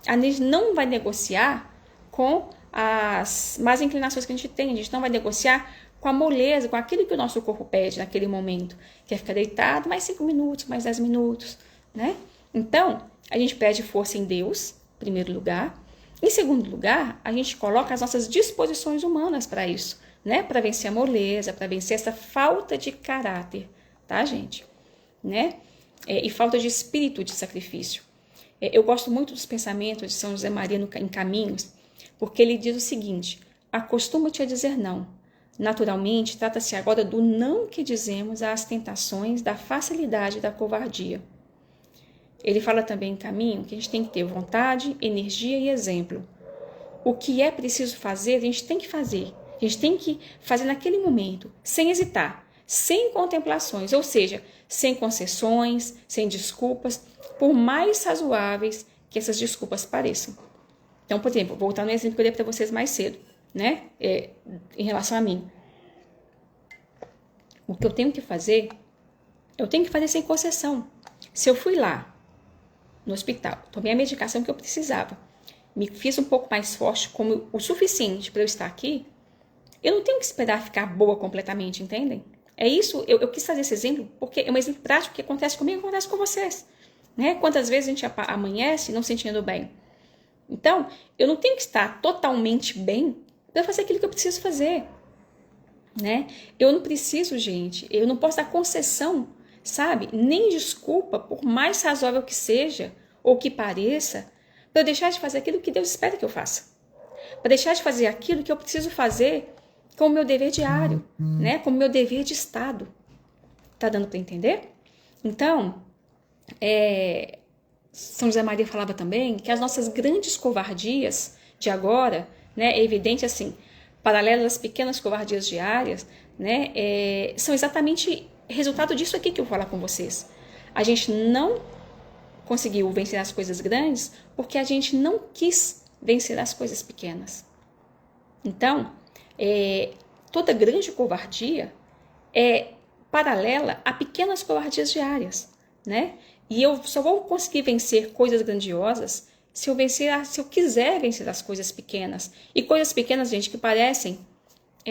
A gente não vai negociar com as más inclinações que a gente não vai negociar com a moleza, com aquilo que o nosso corpo pede naquele momento. Quer ficar deitado mais 5 minutos, mais 10 minutos, né? Então, a gente pede força em Deus, em primeiro lugar. Em segundo lugar, a gente coloca as nossas disposições humanas para isso, né? Para vencer a moleza, para vencer essa falta de caráter, tá, gente? Né? E falta de espírito de sacrifício. Eu gosto muito dos pensamentos de São José Maria em Caminhos, porque ele diz o seguinte: acostuma-te a dizer não. Naturalmente, trata-se agora do não que dizemos às tentações da facilidade e da covardia. Ele fala também em Caminho que a gente tem que ter vontade, energia e exemplo. O que é preciso fazer, a gente tem que fazer. A gente tem que fazer naquele momento, sem hesitar, sem contemplações, ou seja, sem concessões, sem desculpas, por mais razoáveis que essas desculpas pareçam. Então, por exemplo, voltando ao exemplo que eu dei para vocês mais cedo, né? Em relação a mim. O que eu tenho que fazer sem concessão. Se eu fui lá no hospital, tomei a medicação que eu precisava, me fiz um pouco mais forte, como o suficiente para eu estar aqui, eu não tenho que esperar ficar boa completamente, entendem? É isso, eu quis fazer esse exemplo, porque é um exemplo prático que acontece comigo e acontece com vocês. Né? Quantas vezes a gente amanhece não se sentindo bem? Então, eu não tenho que estar totalmente bem para fazer aquilo que eu preciso fazer. Né? Eu não preciso, gente, eu não posso dar concessão, sabe? Nem desculpa, por mais razoável que seja, ou que pareça, para eu deixar de fazer aquilo que Deus espera que eu faça. Para deixar de fazer aquilo que eu preciso fazer como meu dever diário, né? Como meu dever de Estado. Tá dando para entender? Então, São José Maria falava também que as nossas grandes covardias de agora, né? É evidente assim, paralelas às pequenas covardias diárias, né? São exatamente resultado disso aqui que eu vou falar com vocês. A gente não conseguiu vencer as coisas grandes porque a gente não quis vencer as coisas pequenas. Então, toda grande covardia é paralela a pequenas covardias diárias, né? E eu só vou conseguir vencer coisas grandiosas se eu quiser vencer as coisas pequenas. E coisas pequenas, gente, que parecem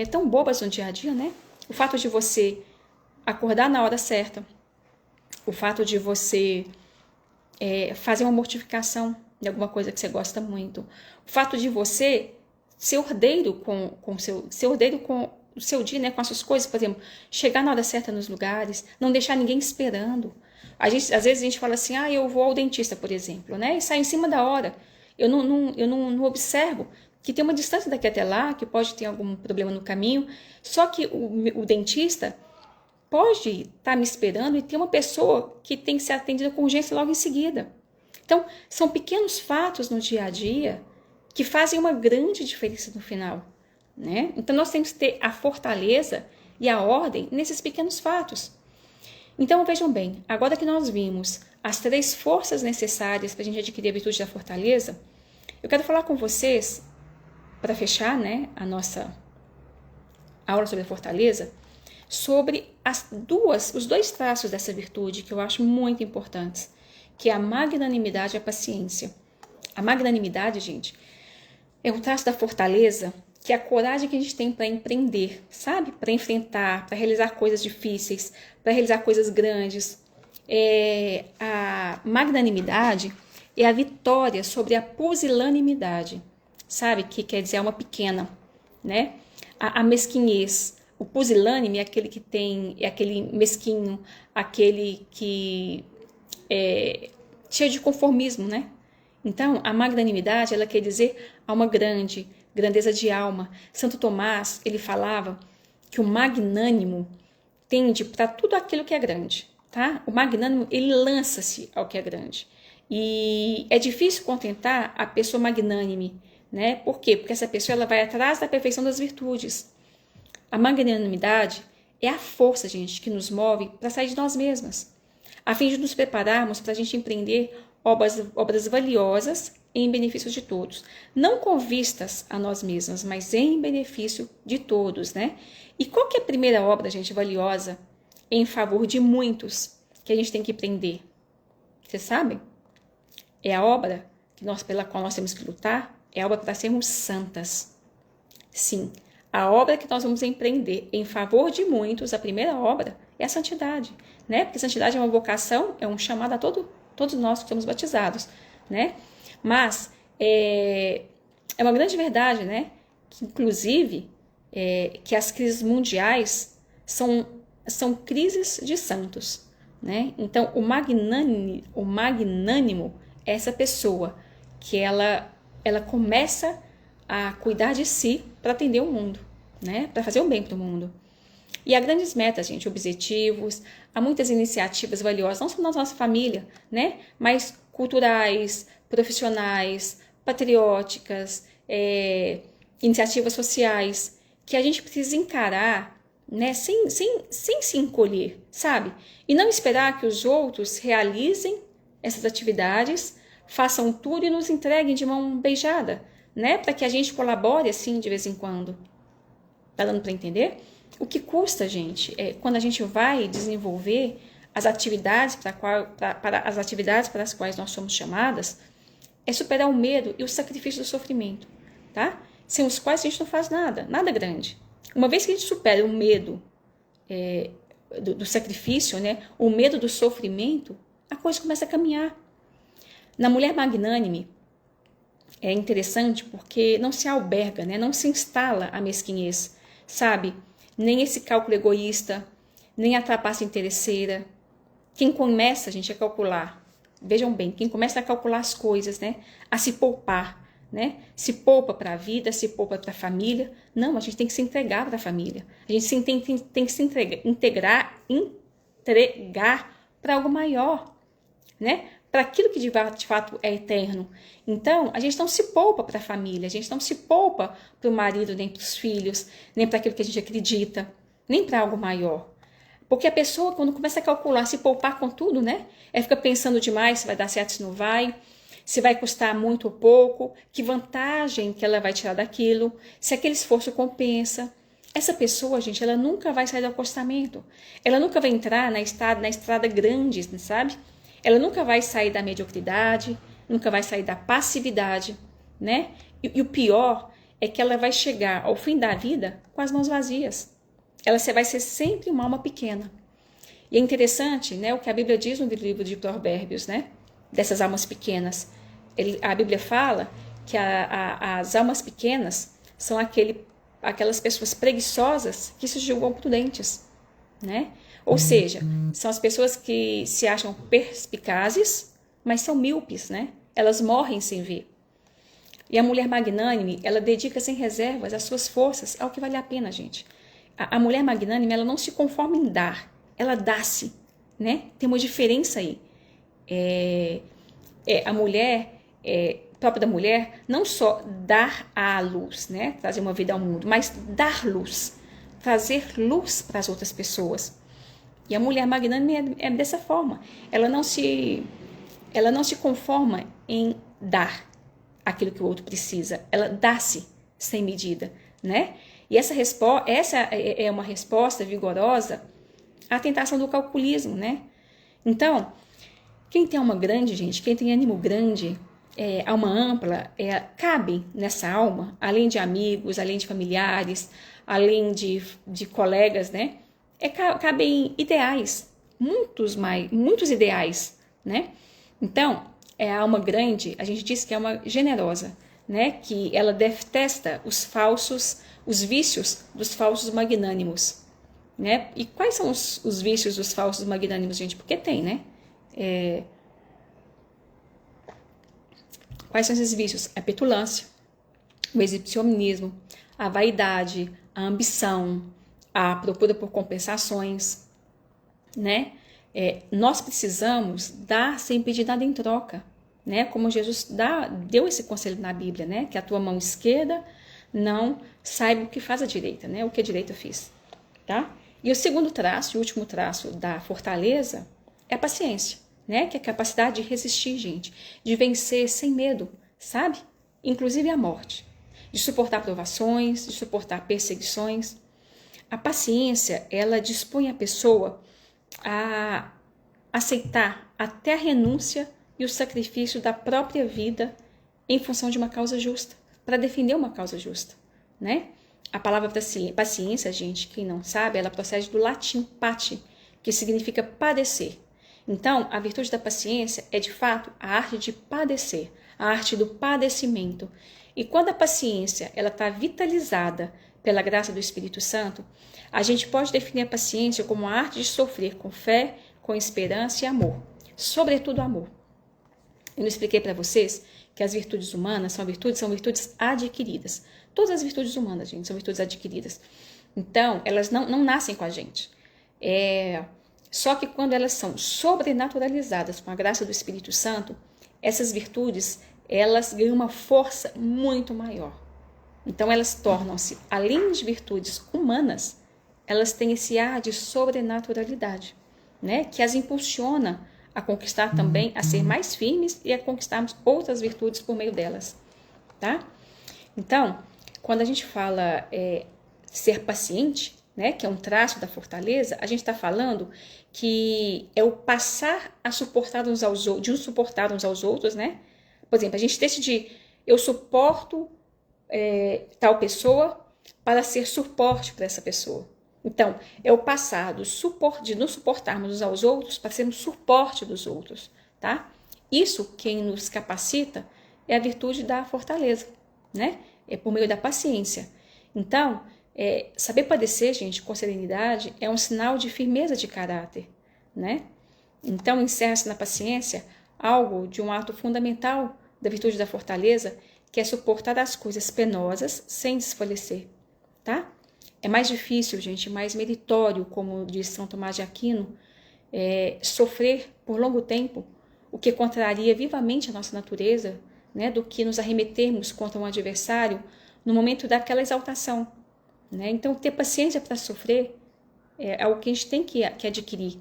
tão bobas no dia a dia, né? O fato de você acordar na hora certa, o fato de você fazer uma mortificação de alguma coisa que você gosta muito, o fato de você ser ordeiro com o seu dia, né, com as suas coisas, por exemplo, chegar na hora certa nos lugares, não deixar ninguém esperando. Às vezes a gente fala assim, eu vou ao dentista, por exemplo, né, e saio em cima da hora. Eu não observo que tem uma distância daqui até lá, que pode ter algum problema no caminho, só que o dentista pode estar me esperando e ter uma pessoa que tem que ser atendida com urgência logo em seguida. Então, são pequenos fatos no dia a dia que fazem uma grande diferença no final, né? Então, nós temos que ter a fortaleza e a ordem nesses pequenos fatos. Então, vejam bem, agora que nós vimos as 3 forças necessárias para a gente adquirir a virtude da fortaleza, eu quero falar com vocês, para fechar, né, a nossa aula sobre a fortaleza, sobre os 2 traços dessa virtude que eu acho muito importantes, que é a magnanimidade e a paciência. A magnanimidade, gente, é um traço da fortaleza, que é a coragem que a gente tem para empreender, sabe? Para enfrentar, para realizar coisas difíceis, para realizar coisas grandes. A magnanimidade é a vitória sobre a pusilanimidade, sabe? Que quer dizer alma pequena, né? A mesquinhez. O pusilânime é aquele que é aquele mesquinho, aquele que é cheio de conformismo, né? Então, a magnanimidade, ela quer dizer alma grande, grandeza de alma. Santo Tomás, ele falava que o magnânimo tende para tudo aquilo que é grande, tá? O magnânimo, ele lança-se ao que é grande. E é difícil contentar a pessoa magnânime, né? Por quê? Porque essa pessoa ela vai atrás da perfeição das virtudes. A magnanimidade é a força, gente, que nos move para sair de nós mesmas, a fim de nos prepararmos para a gente empreender obras valiosas em benefício de todos. Não com vistas a nós mesmas, mas em benefício de todos, né? E qual que é a primeira obra, gente, valiosa em favor de muitos que a gente tem que aprender? Vocês sabem? É a obra pela qual nós temos que lutar, é a obra para sermos santas. Sim, a obra que nós vamos empreender em favor de muitos, a primeira obra é a santidade, né? Porque santidade é uma vocação, é um chamado a todos nós que somos batizados, né? Mas é uma grande verdade, né? Que, inclusive, que as crises mundiais são crises de santos, né? Então, o magnânimo é essa pessoa que ela começa a cuidar de si para atender o mundo, né? Para fazer o bem para o mundo. E há grandes metas, gente, objetivos, há muitas iniciativas valiosas, não só na nossa família, né? Mas culturais, profissionais, patrióticas, iniciativas sociais, que a gente precisa encarar, né? Sem se encolher, sabe? E não esperar que os outros realizem essas atividades, façam tudo e nos entreguem de mão beijada, né? Para que a gente colabore assim de vez em quando. Tá dando para entender? O que custa, gente, quando a gente vai desenvolver as atividades as atividades para as quais nós somos chamadas, é superar o medo e o sacrifício do sofrimento, tá? Sem os quais a gente não faz nada grande. Uma vez que a gente supera o medo do sacrifício, né? O medo do sofrimento, a coisa começa a caminhar. Na mulher magnânime, é interessante porque não se alberga, né? Não se instala a mesquinhez, sabe? Nem esse cálculo egoísta, nem a trapaça interesseira. Quem começa, gente, a calcular, vejam bem, quem começa a calcular as coisas, né? A se poupar, né? Se poupa para a vida, se poupa para a família. Não, a gente tem que se entregar para a família. A gente tem que se entregar para algo maior, né? Para aquilo que de fato é eterno. Então, a gente não se poupa para a família, a gente não se poupa para o marido, nem para os filhos, nem para aquilo que a gente acredita, nem para algo maior. Porque a pessoa, quando começa a calcular, se poupar com tudo, né? Fica pensando demais se vai dar certo, se não vai, se vai custar muito ou pouco, que vantagem que ela vai tirar daquilo, se aquele esforço compensa. Essa pessoa, gente, ela nunca vai sair do acostamento. Ela nunca vai entrar na estrada grande, sabe? Ela nunca vai sair da mediocridade, nunca vai sair da passividade, né? E o pior é que ela vai chegar ao fim da vida com as mãos vazias. Ela vai ser sempre uma alma pequena. E é interessante, né, o que a Bíblia diz no livro de Provérbios, né? Dessas almas pequenas. A Bíblia fala que as almas pequenas são aquelas pessoas preguiçosas que se julgam prudentes, né? Ou seja, são as pessoas que se acham perspicazes, mas são míopes, né? Elas morrem sem ver. E a mulher magnânime, ela dedica sem reservas as suas forças ao que vale a pena, gente. A mulher magnânime, ela não se conforma em dar, ela dá-se, né? Tem uma diferença aí. A mulher, própria da mulher, não só dar à luz, né? Trazer uma vida ao mundo, mas dar luz, trazer luz para as outras pessoas. E a mulher magnânime é dessa forma. Ela não se conforma em dar aquilo que o outro precisa. Ela dá-se sem medida, né? E essa é uma resposta vigorosa à tentação do calculismo, né? Então, quem tem alma grande, gente, quem tem ânimo grande, alma ampla, cabe nessa alma, além de amigos, além de familiares, além de colegas, né? Cabem ideais, muitos ideais, né? Então, a alma grande, a gente diz que é uma generosa, né? Que ela detesta os vícios dos falsos magnânimos, né? E quais são os vícios dos falsos magnânimos, gente? Porque tem, né? Quais são esses vícios? A petulância, o exibicionismo, a vaidade, a ambição, a procura por compensações, né? Nós precisamos dar sem pedir nada em troca, né? Como Jesus deu esse conselho na Bíblia, né? Que a tua mão esquerda não saiba o que faz a direita, né? O que a direita fez, tá? E o segundo traço, o último traço da fortaleza é a paciência, né? Que é a capacidade de resistir, gente, de vencer sem medo, sabe? Inclusive a morte. De suportar provações, de suportar perseguições. A paciência, ela dispõe a pessoa a aceitar até a renúncia e o sacrifício da própria vida em função de uma causa justa, para defender uma causa justa, né? A palavra paciência, gente, quem não sabe, ela procede do latim pati, que significa padecer. Então, a virtude da paciência é, de fato, a arte de padecer, a arte do padecimento. E quando a paciência ela está vitalizada pela graça do Espírito Santo, a gente pode definir a paciência como a arte de sofrer com fé, com esperança e amor. Sobretudo amor. Eu não expliquei para vocês que as virtudes humanas são virtudes adquiridas. Todas as virtudes humanas, gente, são virtudes adquiridas. Então, elas não nascem com a gente. Só que quando elas são sobrenaturalizadas com a graça do Espírito Santo, essas virtudes, elas ganham uma força muito maior. Então, elas tornam-se, além de virtudes humanas, elas têm esse ar de sobrenaturalidade, né? Que as impulsiona a conquistar também, a ser mais firmes e a conquistarmos outras virtudes por meio delas, tá? Então, quando a gente fala ser paciente, né, que é um traço da fortaleza, a gente está falando que é o passar a suportar uns aos outros, de um suportar uns aos outros, né? Por exemplo, a gente decidir, eu suporto tal pessoa para ser suporte para essa pessoa. Então, é o passar de nos suportarmos uns aos outros para sermos suporte dos outros, tá? Isso, quem nos capacita, é a virtude da fortaleza, né? É por meio da paciência. Então, saber padecer, gente, com serenidade, é um sinal de firmeza de caráter, né? Então, encerra-se na paciência algo de um ato fundamental da virtude da fortaleza, que é suportar as coisas penosas sem desfalecer, tá? É mais difícil, gente, mais meritório, como diz São Tomás de Aquino, sofrer por longo tempo o que contraria vivamente a nossa natureza, né, do que nos arremetermos contra um adversário no momento daquela exaltação, né? Então, ter paciência para sofrer é algo que a gente tem que adquirir,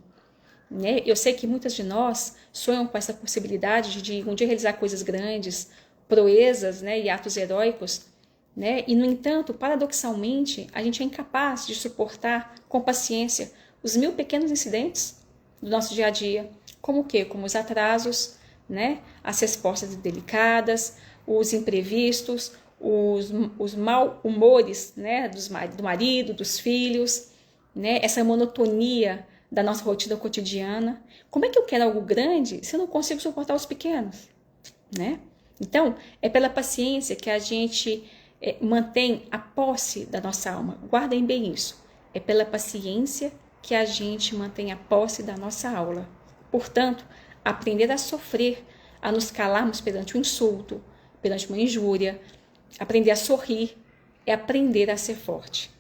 né? Eu sei que muitas de nós sonham com essa possibilidade de um dia realizar coisas grandes, proezas, né, e atos heróicos, né? E, no entanto, paradoxalmente, a gente é incapaz de suportar com paciência os 1000 pequenos incidentes do nosso dia a dia. Como o quê? Como os atrasos, né? As respostas delicadas, os imprevistos, os mal humores, né? Do marido, dos filhos, né? Essa monotonia da nossa rotina cotidiana. Como é que eu quero algo grande se eu não consigo suportar os pequenos, né? Então, é pela paciência que a gente mantém a posse da nossa alma. Guardem bem isso. É pela paciência que a gente mantém a posse da nossa aula. Portanto, aprender a sofrer, a nos calarmos perante um insulto, perante uma injúria, aprender a sorrir, é aprender a ser forte.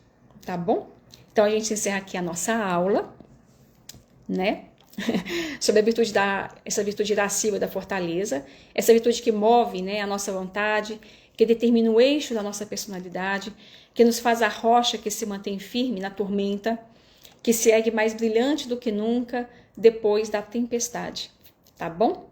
Tá bom? Então, a gente encerra aqui a nossa aula, né? Sobre essa virtude irascível da fortaleza, essa virtude que move, né, a nossa vontade, que determina o eixo da nossa personalidade, que nos faz a rocha que se mantém firme na tormenta, que se ergue mais brilhante do que nunca depois da tempestade. Tá bom?